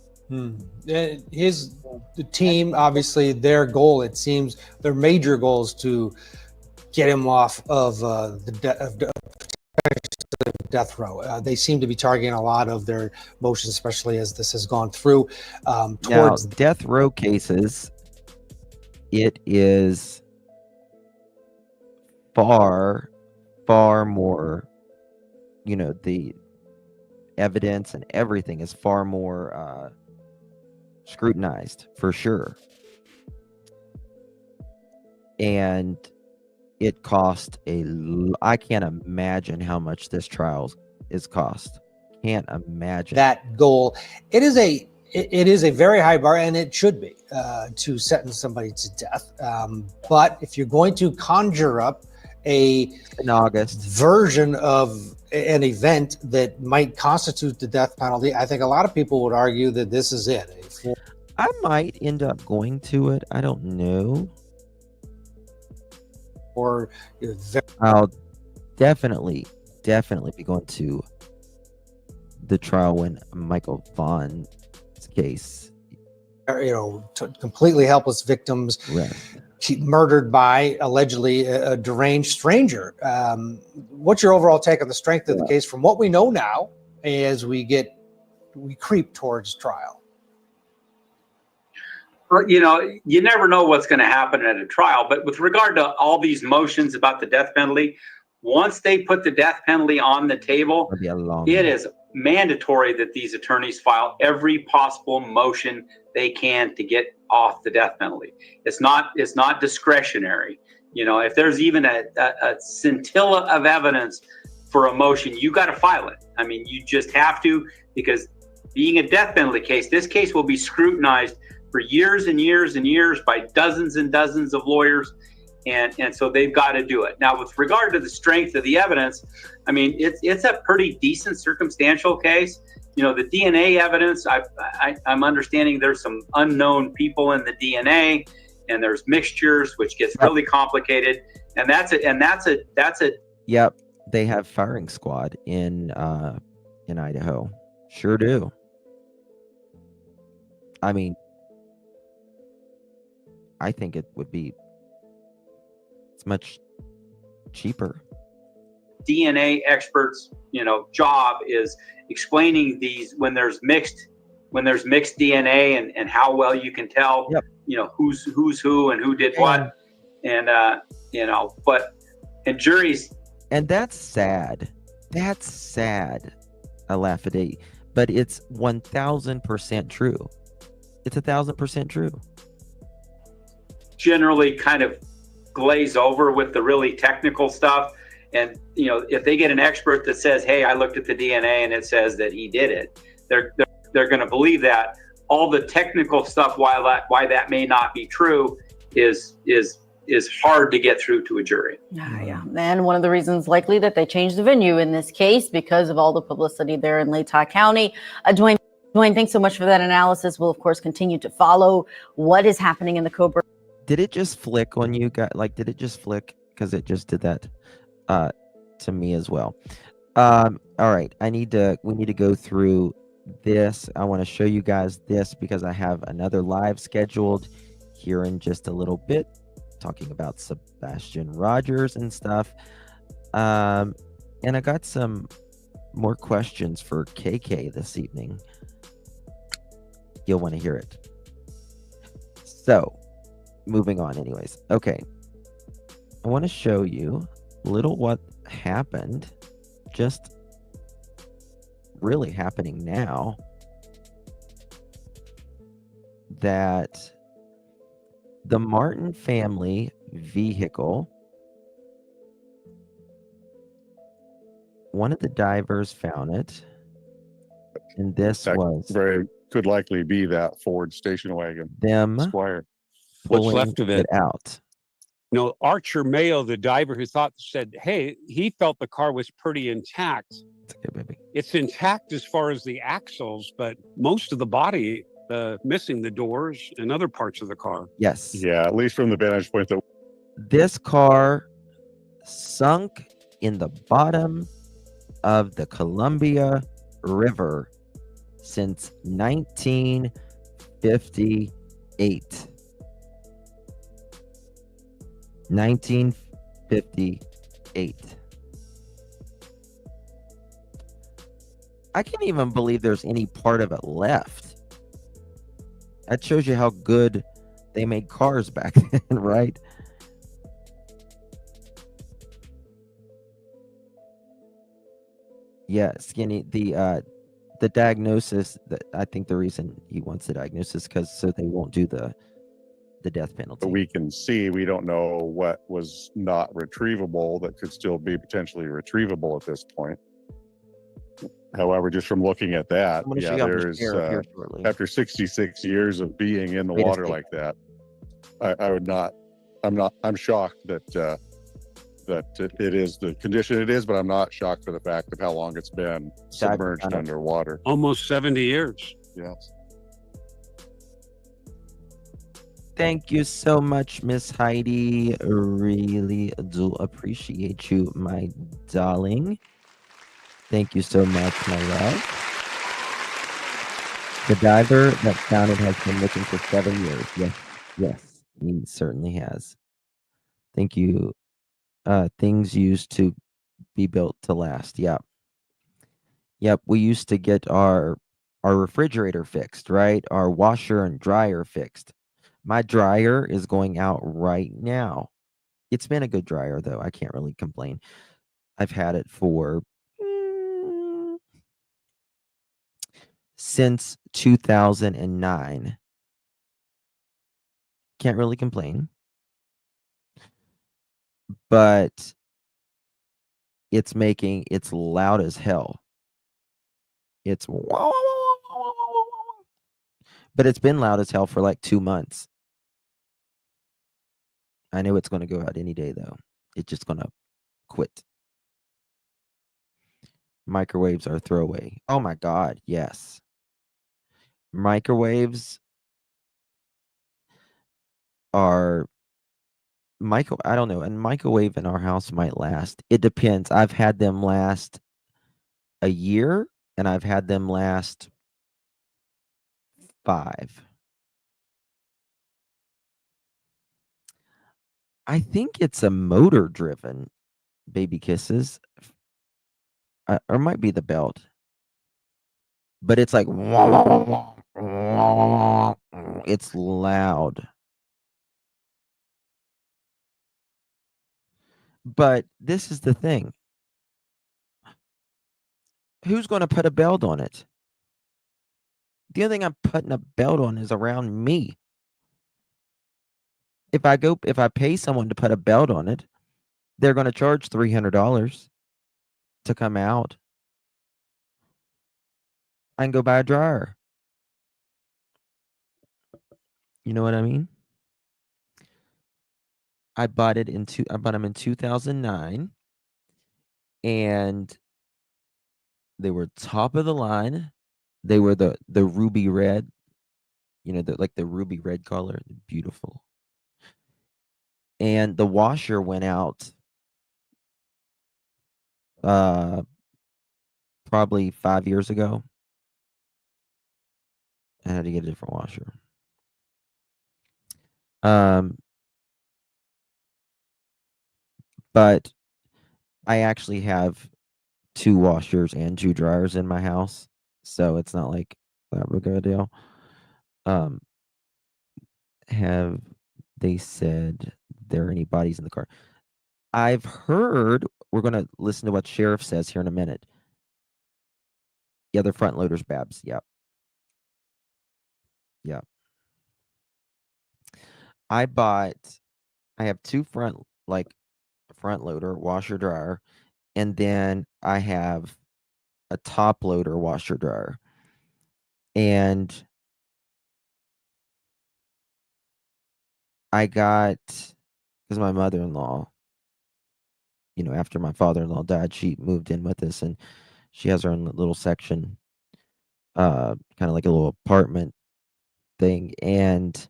The team, obviously, their goal, it seems, their major goal is to get him off of death row. They seem to be targeting a lot of their motions, especially as this has gone through. Towards now, death row cases, it is far more, the evidence and everything is far more scrutinized, for sure. And it cost I can't imagine how much this trial is cost. Can't imagine that goal. It is a very high bar, and it should be to sentence somebody to death. But if you're going to conjure up in August version of an event that might constitute the death penalty, I think a lot of people would argue that this is it. I might end up going to it. I don't know. Or I'll definitely be going to the trial when Michael Vaughn's case. Completely helpless victims. Right. Murdered by allegedly a deranged stranger. What's your overall take on the strength of the case from what we know now as we creep towards trial? Well, you never know what's going to happen at a trial, but with regard to all these motions about the death penalty, once they put the death penalty on the table, it is mandatory that these attorneys file every possible motion they can to get off the death penalty. It's not discretionary. If there's even a scintilla of evidence for a motion, you got to file it. I mean, you just have to, because being a death penalty case, this case will be scrutinized for years and years and years by dozens and dozens of lawyers. And so they've got to do it. Now, with regard to the strength of the evidence, I mean, it's a pretty decent circumstantial case. The DNA evidence, I'm understanding there's some unknown people in the DNA, and there's mixtures, which gets really complicated. And that's a. Yep, they have firing squad in Idaho. Sure do. I mean, I think it's much cheaper. DNA experts, job is explaining these when there's mixed when there's mixed DNA and how well you can tell, Yep. who's who and who did what. And, and juries. And that's sad. That's sad, Alafade. But it's 1000% true. It's 1000% true. Generally kind of glaze over with the really technical stuff. And, if they get an expert that says, hey, I looked at the DNA and it says that he did it, they're going to believe that. All the technical stuff, why that may not be true, is hard to get through to a jury. Yeah. And one of the reasons likely that they changed the venue in this case because of all the publicity there in Latah County. Dwayne, thanks so much for that analysis. We'll, of course, continue to follow what is happening in the Kohberger. Did it just flick on you guys? Like, did it just flick? Because it just did that to me as well. All right. We need to go through this. I want to show you guys this because I have another live scheduled here in just a little bit, talking about Sebastian Rogers and stuff. And I got some more questions for KK this evening. You'll want to hear it. So, moving on anyways. Okay. I want to show you a little what happened, just really happening now, that the Martin family vehicle, one of the divers found it, and this could likely be that Ford station wagon. Them Squire. What's left of it out. Archer Mayo, the diver who said, hey, he felt the car was pretty intact. It's intact as far as the axles, but most of the body, missing the doors and other parts of the car. Yes. Yeah, at least from the vantage point that this car sunk in the bottom of the Columbia River since 1958. 1958. I can't even believe there's any part of it left. That shows you how good they made cars back then, right? Yeah, Skinny, the diagnosis, that I think the reason he wants the diagnosis because so they won't do the death penalty. we can see, we don't know what was not retrievable that could still be potentially retrievable at this point. However, just from looking at that, there's after 66 years of being in the water like that, I'm shocked that it is the condition it is, but I'm not shocked for the fact of how long it's been submerged underwater. Almost 70 years. Yes. Thank you so much, Miss Heidi. Really do appreciate you, my darling. Thank you so much, my love. The diver that found it has been looking for 7 years. Yes, he certainly has. Thank you. Things used to be built to last. Yep. We used to get our refrigerator fixed, right? Our washer and dryer fixed. My dryer is going out right now. It's been a good dryer, though. I can't really complain. I've had it for since 2009. Can't really complain. But it's loud as hell. But it's been loud as hell for like 2 months. I know it's going to go out any day, though. It's just going to quit. Microwaves are throwaway. Oh my God, yes. Microwaves are I don't know. And microwave in our house might last. It depends. I've had them last a year, and I've had them last 5. I think it's a motor driven Baby Kisses. Or it might be the belt. But it's like It's loud. But this is the thing. Who's going to put a belt on it? The only thing I'm putting a belt on is around me. If I pay someone to put a belt on it, they're going to charge $300 to come out. I can go buy a dryer. You know what I mean? I bought them in 2009, and they were top of the line. They were the ruby red, the ruby red color, beautiful. And the washer went out probably 5 years ago. I had to get a different washer. But I actually have 2 washers and 2 dryers in my house, so it's not like that big of a deal. Have they said there are any bodies in the car? I've heard. We're gonna listen to what sheriff says here in a minute. Yeah, they're front loaders, Babs. Yep. Yep. I have 2 front loader washer dryer, and then I have a top loader washer dryer. And I got, because my mother-in-law, after my father-in-law died, she moved in with us, and she has her own little section, kind of like a little apartment thing, and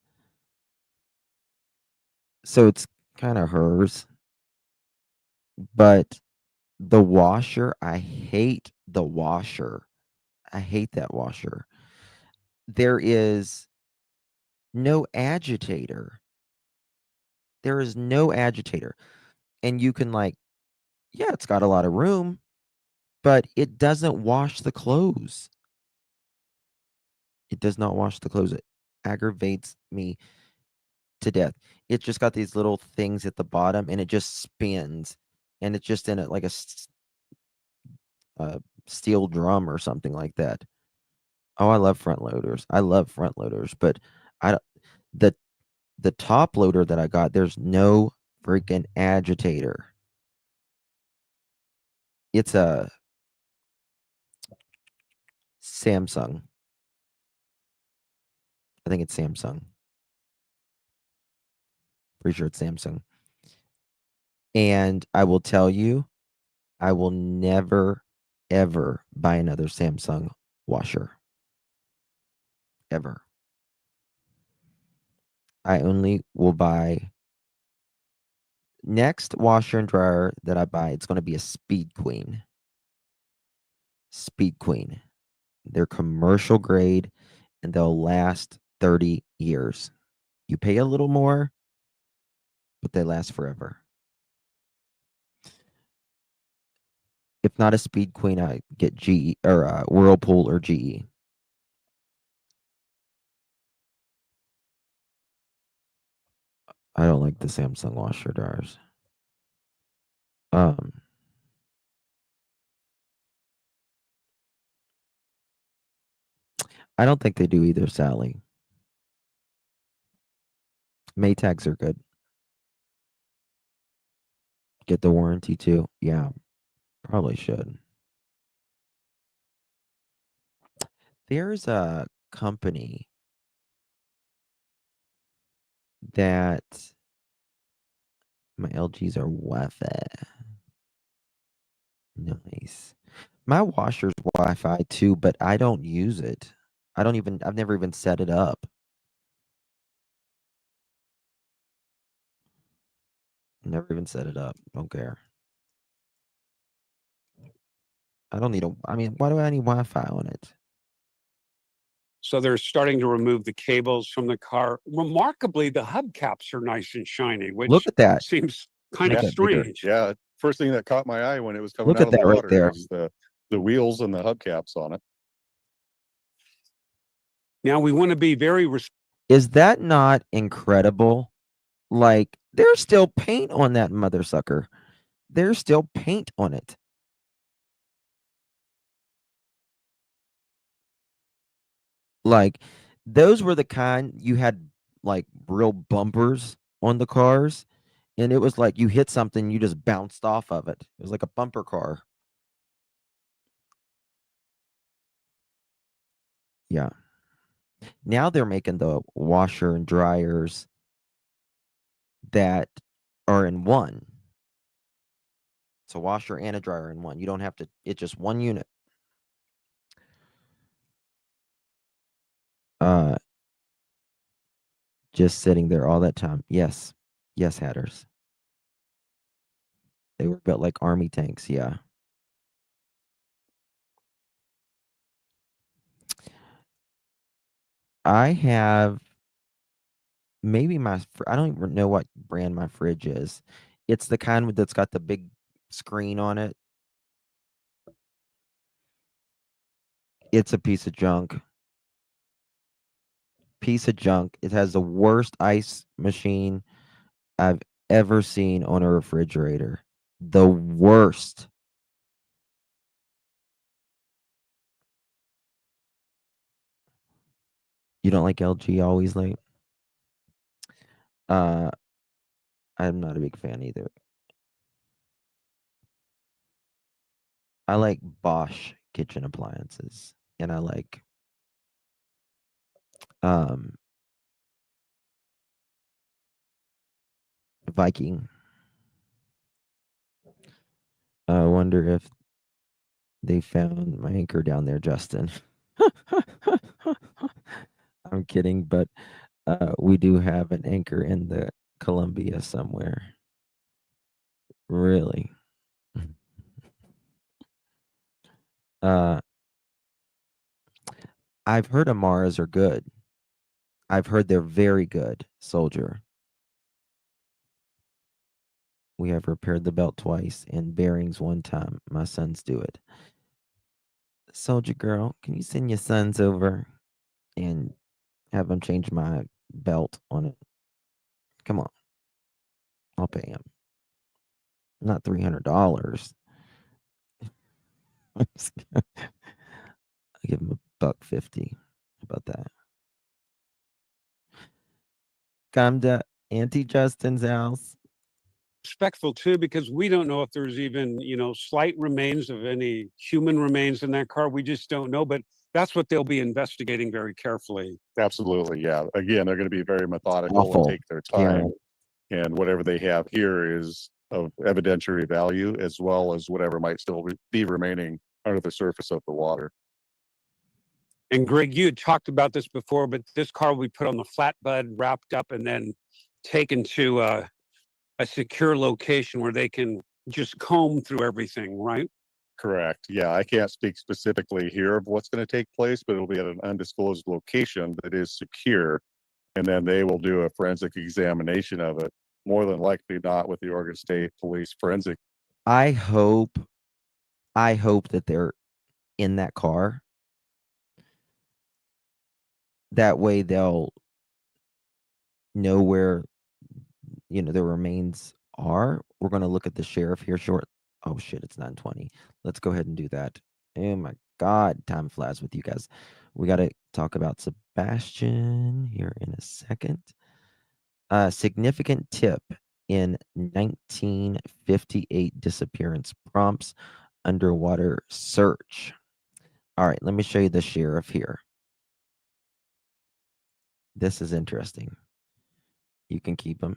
so it's kind of hers. But the washer, I hate the washer. I hate that washer. There is no agitator. There is no agitator. And you can yeah, it's got a lot of room, but it doesn't wash the clothes. It does not wash the clothes. It aggravates me to death. It's just got these little things at the bottom, and it just spins, and it's just in like a steel drum or something like that. Oh, I love front loaders. But I the top loader that I got, there's no freaking agitator. It's a Samsung. I think it's Samsung. Pretty sure it's Samsung. And I will tell you, I will never, ever buy another Samsung washer. Ever. I only will buy next washer and dryer that I buy, it's going to be a Speed Queen. Speed Queen. They're commercial grade, and they'll last 30 years. You pay a little more, but they last forever. If not a Speed Queen, I get GE or Whirlpool or GE. I don't like the Samsung washer dryers. I don't think they do either, Sally. Maytags are good. Get the warranty too. Yeah, probably should. There's a company that my LGs are Wi-Fi. Nice. My washer's Wi-Fi too, but I don't use it. I've never even set it up. Never even set it up. Don't care. I don't need why do I need Wi-Fi on it? So they're starting to remove the cables from the car. Remarkably, the hubcaps are nice and shiny, which Look at that. Seems kind of strange. Yeah. First thing that caught my eye when it was coming Look out at of the that right water there. was the wheels and the hubcaps on it. Now we want to be very Is that not incredible? Like, there's still paint on that mother sucker. There's still paint on it. Like, those were the kind you had like real bumpers on the cars, and it was like you hit something, you just bounced off of it. It was like a bumper car. Yeah. Now they're making the washer and dryers that are in one. It's a washer and a dryer in one. You don't have to, it's just one unit. Just sitting there all that time. Yes. Yes, Hatters. They were built like army tanks, yeah. I have maybe I don't even know what brand my fridge is. It's the kind that's got the big screen on it. It's a piece of junk. Piece of junk. It has the worst ice machine I've ever seen on a refrigerator. The worst. You don't like LG always late? I'm not a big fan either. I like Bosch kitchen appliances, and I like Viking. I wonder if they found my anchor down there, Justin. I'm kidding, but we do have an anchor in the Columbia somewhere. Really? I've heard Amaras are good. I've heard they're very good, Soldier. We have repaired the belt twice and bearings one time. My sons do it. Soldier girl, can you send your sons over and have them change my belt on it? Come on. I'll pay him. Not $300. I give him $150. How about that? Come to Auntie Justin's house. respectful too, because we don't know if there's even, slight remains of any human remains in that car. We just don't know, but that's what they'll be investigating very carefully. Absolutely, yeah. Again, they're going to be very methodical Awful. and take their time. Yeah. And whatever they have here is of evidentiary value, as well as whatever might still be remaining under the surface of the water. And Greg, you had talked about this before, but this car will be put on the flatbed, wrapped up, and then taken to a secure location where they can just comb through everything, right? Correct. Yeah, I can't speak specifically here of what's going to take place, but it'll be at an undisclosed location that is secure. And then they will do a forensic examination of it, more than likely not with the Oregon State Police forensic. I hope that they're in that car. That way they'll know where, the remains are. We're going to look at the sheriff here short. Oh shit, it's 9:20. Let's go ahead and do that. Oh my God, time flies with you guys. We got to talk about Sebastian here in a second. Significant tip in 1958 disappearance prompts underwater search. All right, let me show you the sheriff here. This is interesting. You can keep him.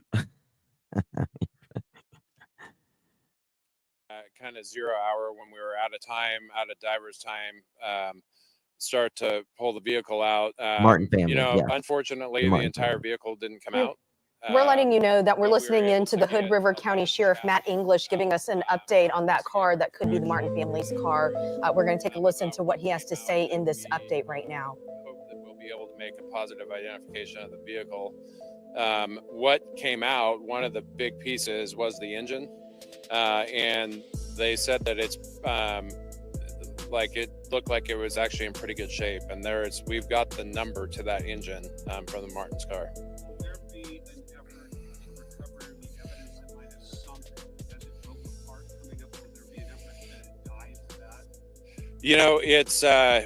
Kind of 0 hour when we were out of diver's time, start to pull the vehicle out. Martin family, yeah. Unfortunately, the entire vehicle didn't come out. We're letting you know that we're listening in to the Hood River County Sheriff Matt English giving us an update on that car that could be the Martin family's car. We're going to take a listen to what he has to say in this update right now. Hope that we'll be able to make a positive identification of the vehicle. What came out, one of the big pieces was the engine, and they said that it's like it looked like it was actually in pretty good shape. And we've got the number to that engine from the Martin's car. Will there be an effort to recover the evidence that might have sunk as it broke apart coming up? Will there be an effort to dive that? You know, it's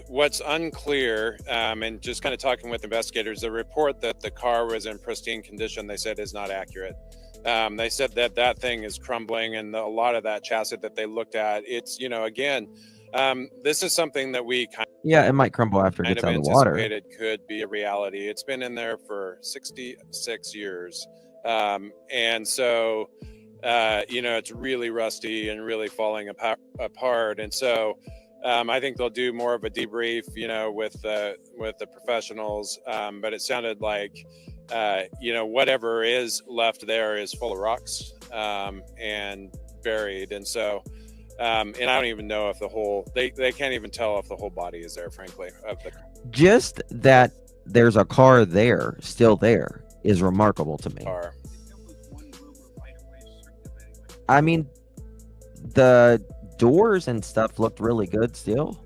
what's unclear, and just kind of talking with investigators, the report that the car was in pristine condition, they said is not accurate. They said that thing is crumbling, and a lot of that chassis that they looked at, it's, you know, again, this is something that we it might crumble after it gets out of the water. anticipated could be a reality. It's been in there for 66 years. And so, you know, it's really rusty and really falling apart. And so, I think they'll do more of a debrief, you know, with the professionals. But it sounded like, you know, whatever is left there is full of rocks and buried. And so, and I don't even know if they can't even tell if the whole body is there, frankly. Just that there's a car there, still there, is remarkable to me. I mean, the doors and stuff looked really good still.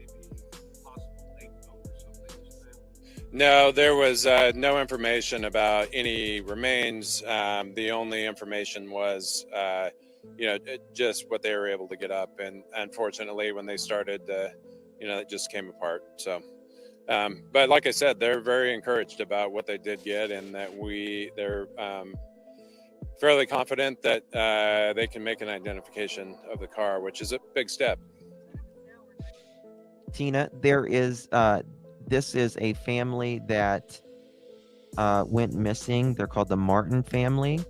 No, there was no information about any remains. The only information was, you know, just what they were able to get up. And unfortunately, when they started, you know, it just came apart. So, but like I said, they're very encouraged about what they did get, and that they're fairly confident that they can make an identification of the car, which is a big step. Tina, this is a family that went missing. They're called the Martin family.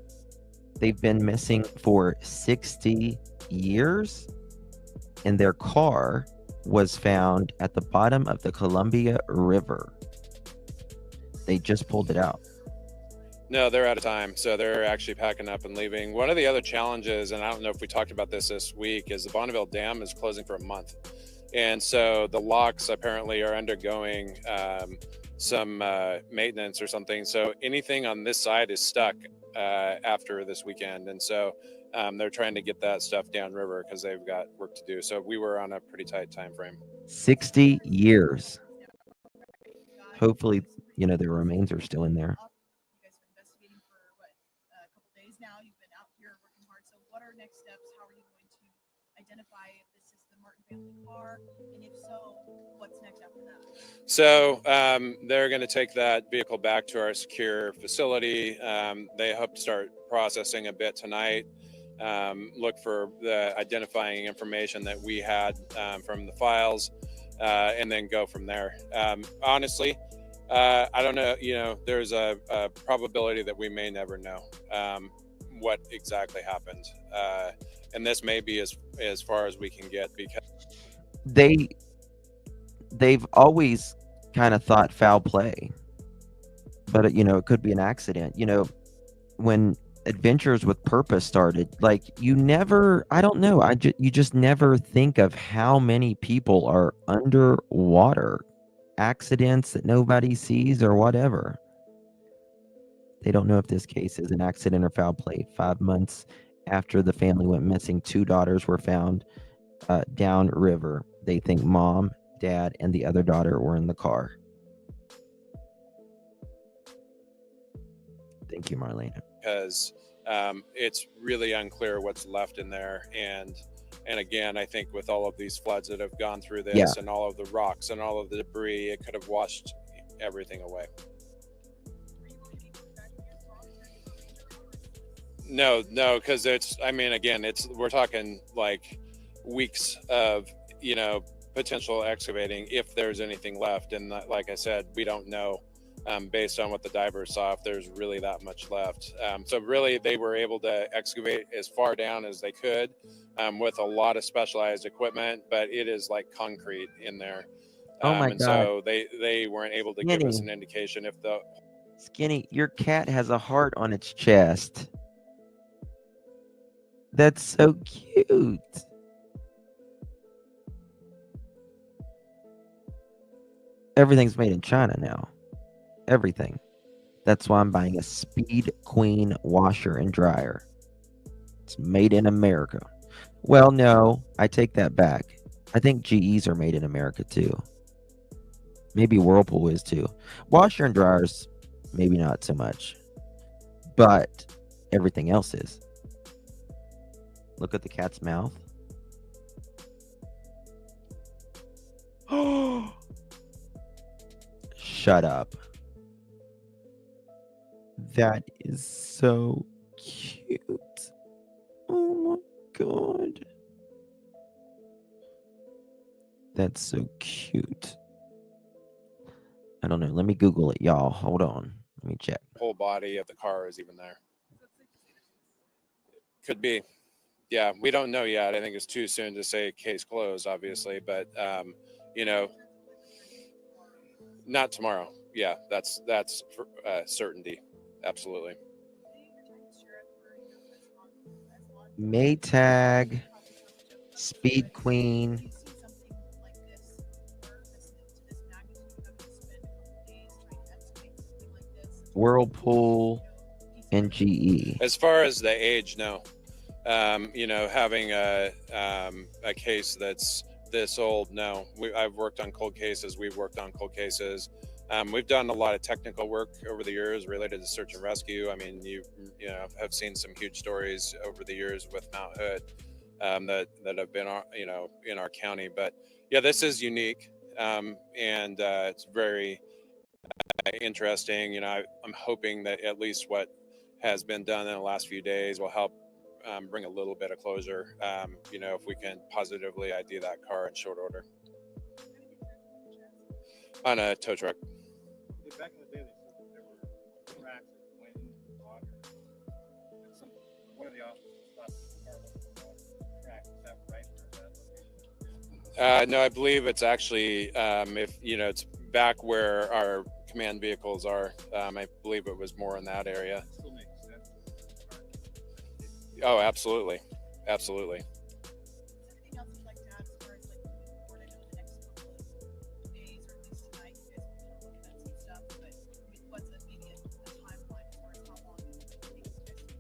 They've been missing for 60 years, and their car was found at the bottom of the Columbia River. They just pulled it out. No, they're out of time. So they're actually packing up and leaving. One of the other challenges, and I don't know if we talked about this week, is the Bonneville Dam is closing for a month. And so the locks apparently are undergoing some maintenance or something. So anything on this side is stuck after this weekend. And so they're trying to get that stuff downriver because they've got work to do. So we were on a pretty tight time frame. 60 years. Hopefully, you know, their remains are still in there. You guys have been investigating for a couple days now. You've been out here working hard. So what are next steps? How are you going to identify if this is the Martin family car? And if so, what's next after that? So they're going to take that vehicle back to our secure facility. They hope to start processing a bit tonight. Look for the identifying information that we had from the files, and then go from there. Honestly, I don't know, you know, there's a probability that we may never know what exactly happened. And this may be as far as we can get, because they've always kind of thought foul play, but you know, it could be an accident. You know, when Adventures with Purpose started, like, you just never think of how many people are underwater, accidents that nobody sees or whatever. They don't know if this case is an accident or foul play. 5 months after the family went missing, 2 daughters were found downriver. They think mom, dad, and the other daughter were in the car. Thank you, Marlena. Because it's really unclear what's left in there. And again, I think with all of these floods that have gone through this, and all of the rocks and all of the debris, it could have washed everything away. No, because we're talking like weeks of, you know, potential excavating if there's anything left. And like I said, we don't know based on what the divers saw if there's really that much left. So really, they were able to excavate as far down as they could with a lot of specialized equipment, but it is like concrete in there. Oh my and God. So they weren't able to give us an indication if the... Skinny, your cat has a heart on its chest. That's so cute. Everything's made in China now. Everything. That's why I'm buying a Speed Queen washer and dryer. It's made in America. Well, no, I take that back. I think GEs are made in America too. Maybe Whirlpool is too. Washer and dryers, maybe not so much, but everything else is. Look at the cat's mouth. Shut up. That is so cute. Oh my God. That's so cute. I don't know. Let me Google it, y'all. Hold on. Let me check. Whole body of the car is even there. Could be. Yeah, we don't know yet. I think it's too soon to say case closed, obviously, but you know, not tomorrow. Yeah, that's for, certainty. Absolutely. Maytag, Speed Queen, Whirlpool, and GE. As far as the age, no. You know, having a case that's this old, no. I've worked on cold cases. We've worked on cold cases. We've done a lot of technical work over the years related to search and rescue. I mean, you know, have seen some huge stories over the years with Mount Hood that have been, you know, in our county. But yeah, this is unique, and it's very interesting. You know, I'm hoping that at least what has been done in the last few days will help bring a little bit of closure. You know, if we can positively ID that car in short order on a tow truck. Back in the day, they said there were tracks that went into the water. One of the officers thought the car was in the water track. Is that right? Or is that No, I believe it's actually, if you know, it's back where our command vehicles are. I believe it was more in that area. still makes sense? Oh, absolutely, absolutely. Anything else you'd like to add as far as like moving forward? I know in the next couple of days or at least tonight, you guys will be looking at some stuff, but I mean, what's the immediate timeline as far as how long it takes you guys to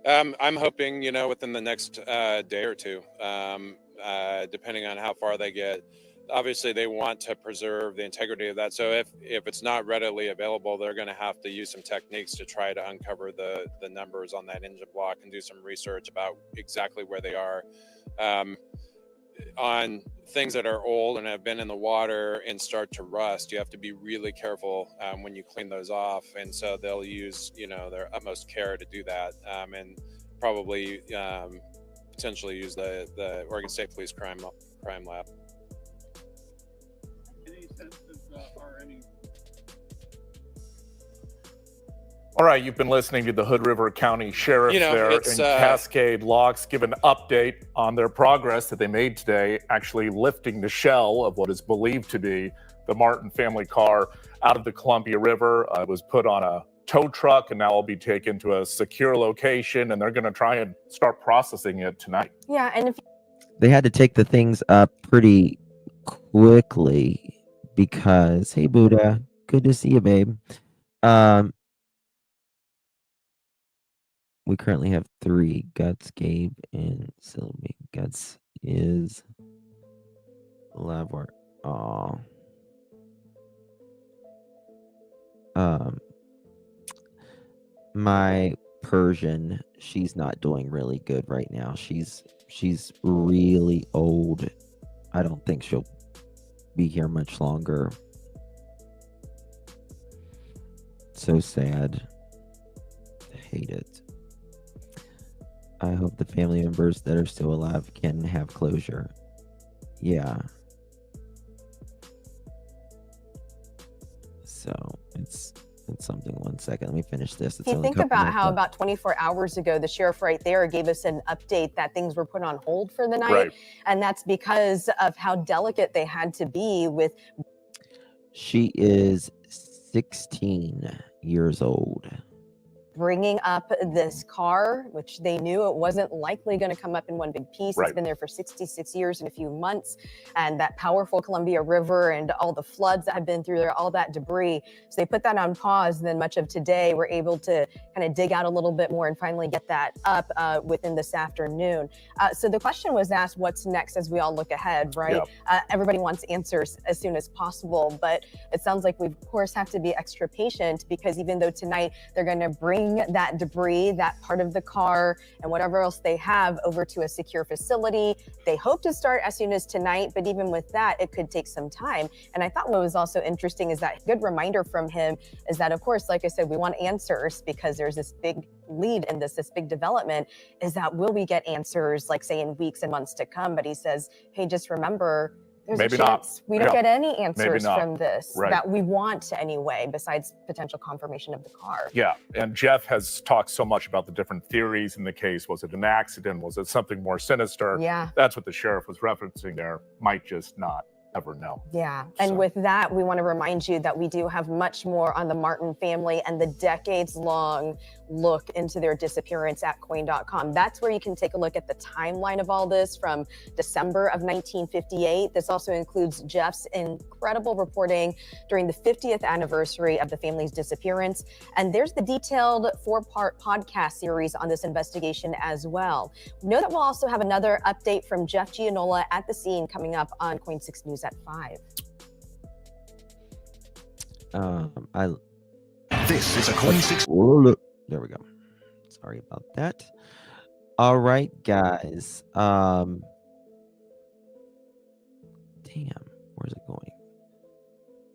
find? I'm hoping, you know, within the next day or two, depending on how far they get. Obviously, they want to preserve the integrity of that. So if it's not readily available, they're going to have to use some techniques to try to uncover the numbers on that engine block and do some research about exactly where they are. On things that are old and have been in the water and start to rust, you have to be really careful when you clean those off. And so they'll use, you know, their utmost care to do that, and probably potentially use the Oregon State Police crime lab. Any senses or any? All right, you've been listening to the Hood River County Sheriff there in Cascade Locks give an update on their progress that they made today, actually lifting the shell of what is believed to be the Martin family car out of the Columbia River. It was put on a tow truck and now will be taken to a secure location, and they're going to try and start processing it tonight. Yeah, and if They had to take the things up pretty quickly because, hey, Buddha, good to see you, babe. We currently have 3. Guts, Gabe, and Sylvie. Guts is lab work. Aw. My Persian, she's not doing really good right now. She's really old. I don't think she'll be here much longer. So sad. I hate it. I hope the family members that are still alive can have closure. Yeah. So it's something. One second, let me finish this. you think about how about 24 hours ago, the sheriff right there gave us an update that things were put on hold for the night. Right. And that's because of how delicate they had to be with. She is 16 years old. bringing up this car, which they knew it wasn't likely going to come up in one big piece. Right. It's been there for 66 years and a few months, and that powerful Columbia River and all the floods that have been through there, all that debris. So they put that on pause. And then much of today, we're able to kind of dig out a little bit more and finally get that up within this afternoon. So the question was asked, what's next as we all look ahead, right? Yeah. Everybody wants answers as soon as possible, but it sounds like we, of course, have to be extra patient, because even though tonight they're going to bring that debris, that part of the car and whatever else they have over to a secure facility, they hope to start as soon as tonight, but even with that, it could take some time. And I thought what was also interesting is that good reminder from him is that, of course, like I said, we want answers because there's this big lead in this big development, is that will we get answers, like say in weeks and months to come? But he says, hey, just remember, there's Maybe a chance not. we don't Yeah. get any answers not. from this Right. that we want anyway, besides potential confirmation of the car. Yeah, and Jeff has talked so much about the different theories in the case. Was it an accident? Was it something more sinister? Yeah. That's what the sheriff was referencing there. Might just not ever know. Yeah. And So- with that, we want to remind you that we do have much more on the Martin family and the decades-long look into their disappearance at coin.com. That's where you can take a look at the timeline of all this from December of 1958. This also includes Jeff's incredible reporting during the 50th anniversary of the family's disappearance. And there's the detailed 4-part podcast series on this investigation as well. Know that we'll also have another update from Jeff Gianola at the scene coming up on Coin 6 News at 5. This is a Coin 6. Oh, look. There we go. Sorry about that. All right, guys. Damn, where's it going?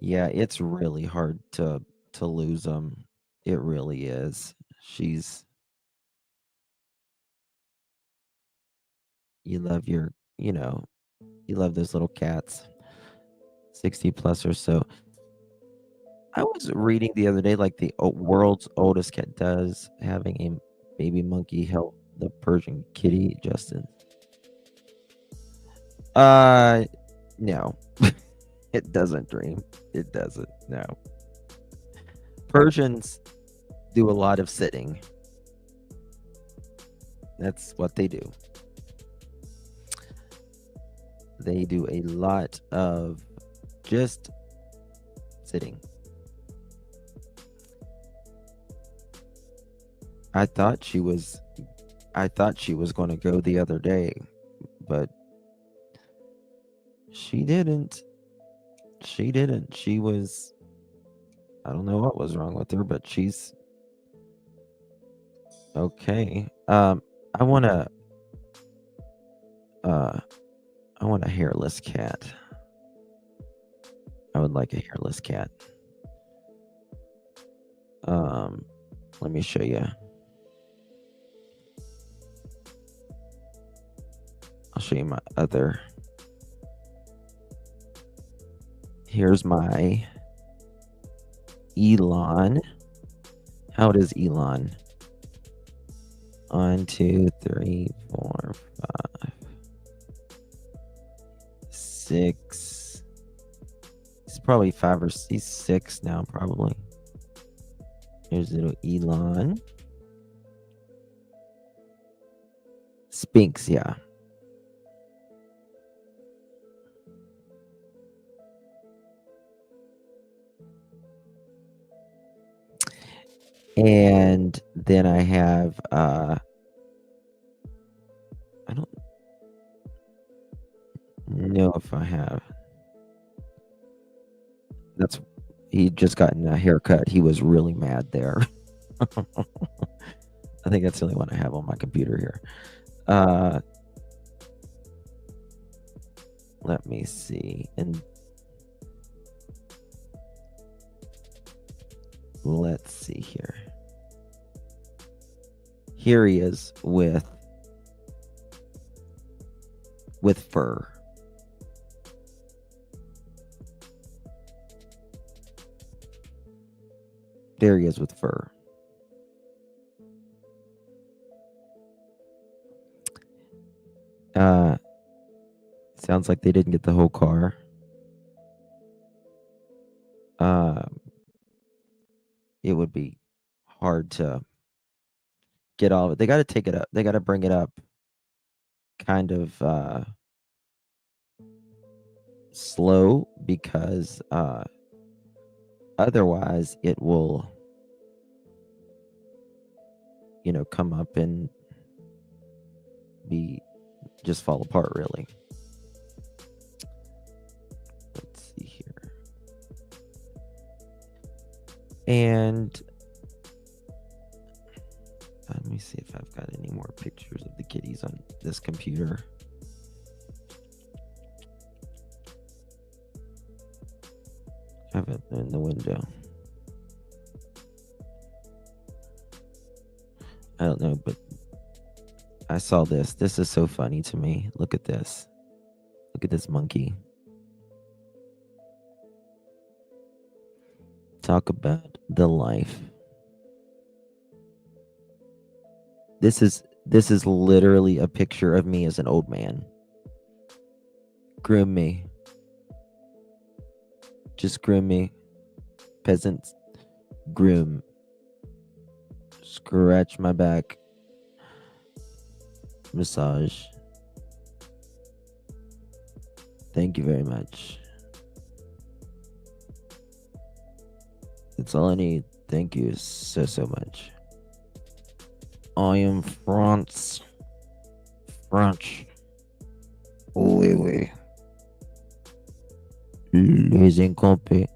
Yeah, it's really hard to lose them. It really is. You love your, you love those little cats. 60 plus or so. I was reading the other day, like the world's oldest cat does having a baby monkey help the Persian kitty, Justin. No. It doesn't, Dream. It doesn't. No. Persians do a lot of sitting. That's what they do. They do a lot of just sitting. I thought she was going to go the other day, but she didn't. She was, I don't know what was wrong with her, but she's okay. I want a hairless cat. I would like a hairless cat. Let me show you. I'll show you my other. Here's my Elon. How does Elon? 1, 2, 3, 4, 5, 6. He's probably 5 or he's 6 now, probably. Here's little Elon. Sphinx, yeah. And then I have I don't know if I have. He just gotten a haircut. He was really mad there. I think that's the only one I have on my computer here. Let me see. And let's see here. Here he is with fur. There he is with fur. Sounds like they didn't get the whole car. It would be hard to get all of it. They got to take it up. They got to bring it up kind of slow, because otherwise it will, come up and just fall apart, really. Let's see here. And let me see if I've got any more pictures of the kitties on this computer. I have it in the window. I don't know, but I saw this. This is so funny to me. Look at this. Look at this monkey. Talk about the life. This is literally a picture of me as an old man. Groom me. Just groom me. Peasants, groom. Scratch my back. Massage. Thank you very much. That's all I need. Thank you so much. I am France. French. Oui, oui. Les incompés.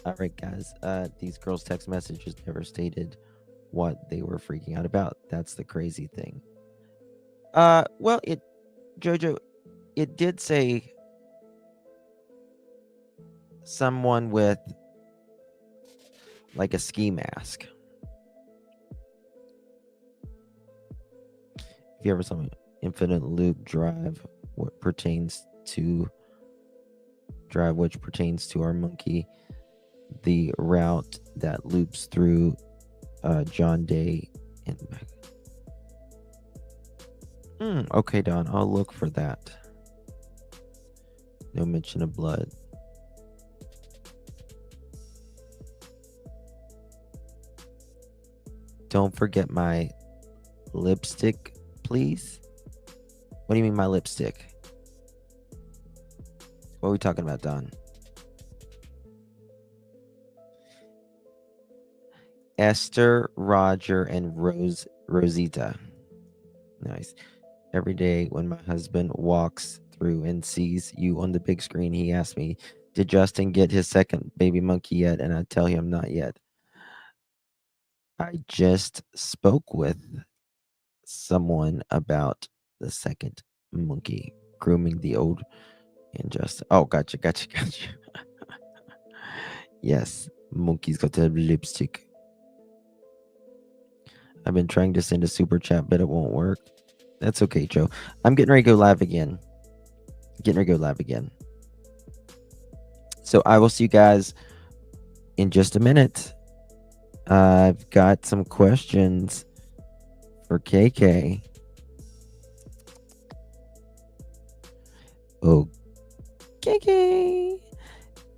All right, guys. These girls' text messages never stated what they were freaking out about. That's the crazy thing. Well, Jojo, it did say someone with like a ski mask. If you ever saw infinite loop drive, which pertains to our monkey, the route that loops through John Day and back. Okay, Don, I'll look for that. No mention of blood. Don't forget my lipstick, please. What do you mean my lipstick? What are we talking about, Don? Esther, Roger, and Rosita. Nice. Every day when my husband walks through and sees you on the big screen, he asks me, did Justin get his second baby monkey yet? And I tell him not yet. I just spoke with someone about the second monkey, grooming the old and Justin. Oh, gotcha. Yes, monkey's got the lipstick. I've been trying to send a super chat, but it won't work. That's okay, Joe. I'm getting ready to go live again. So I will see you guys in just a minute. I've got some questions for KK. Oh, KK.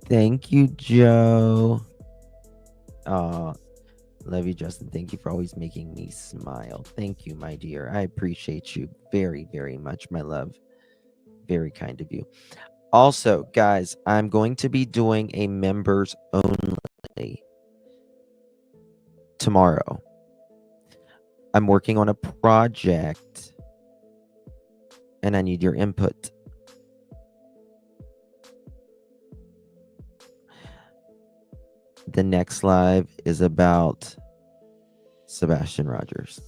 Thank you, Joe. Love you, Justin. Thank you for always making me smile. Thank you, my dear. I appreciate you very, very much, my love. Very kind of you. Also, guys, I'm going to be doing a members only tomorrow. I'm working on a project and I need your input. The next live is about Sebastian Rogers.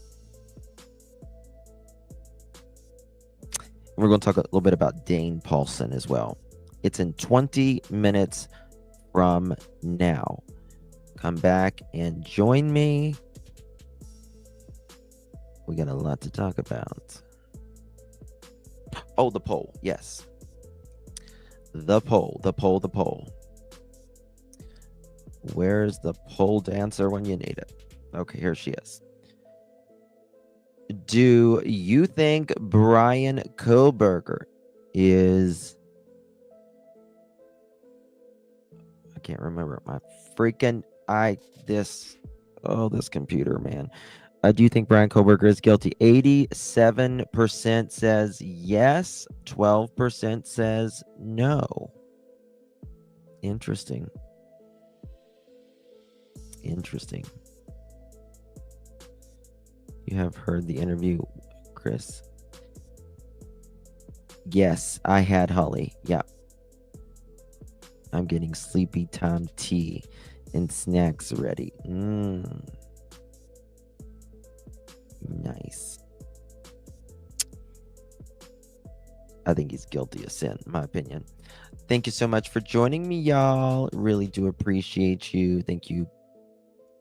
We're going to talk a little bit about Dane Paulson as well. It's in 20 minutes from now. Come back and join me. We got a lot to talk about. Oh, the poll. Yes. The poll. Where's the pole dancer when you need it? Okay, here she is. Do you think Bryan Kohberger is... I can't remember my freaking... This Oh, this computer, man. Do you think Bryan Kohberger is guilty? 87% says yes. 12% says no. Interesting. Interesting. You have heard the interview, Chris? Yes, I had Holly. Yeah. I'm getting sleepy time tea and snacks ready. Nice. I think he's guilty of sin, in my opinion. Thank you so much for joining me, y'all. Really do appreciate you. Thank you,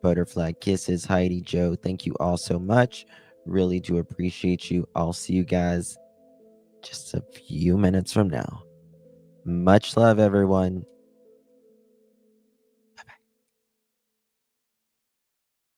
Butterfly Kisses, Heidi, Joe. Thank you all so much. Really do appreciate you. I'll see you guys just a few minutes from now. Much love, everyone.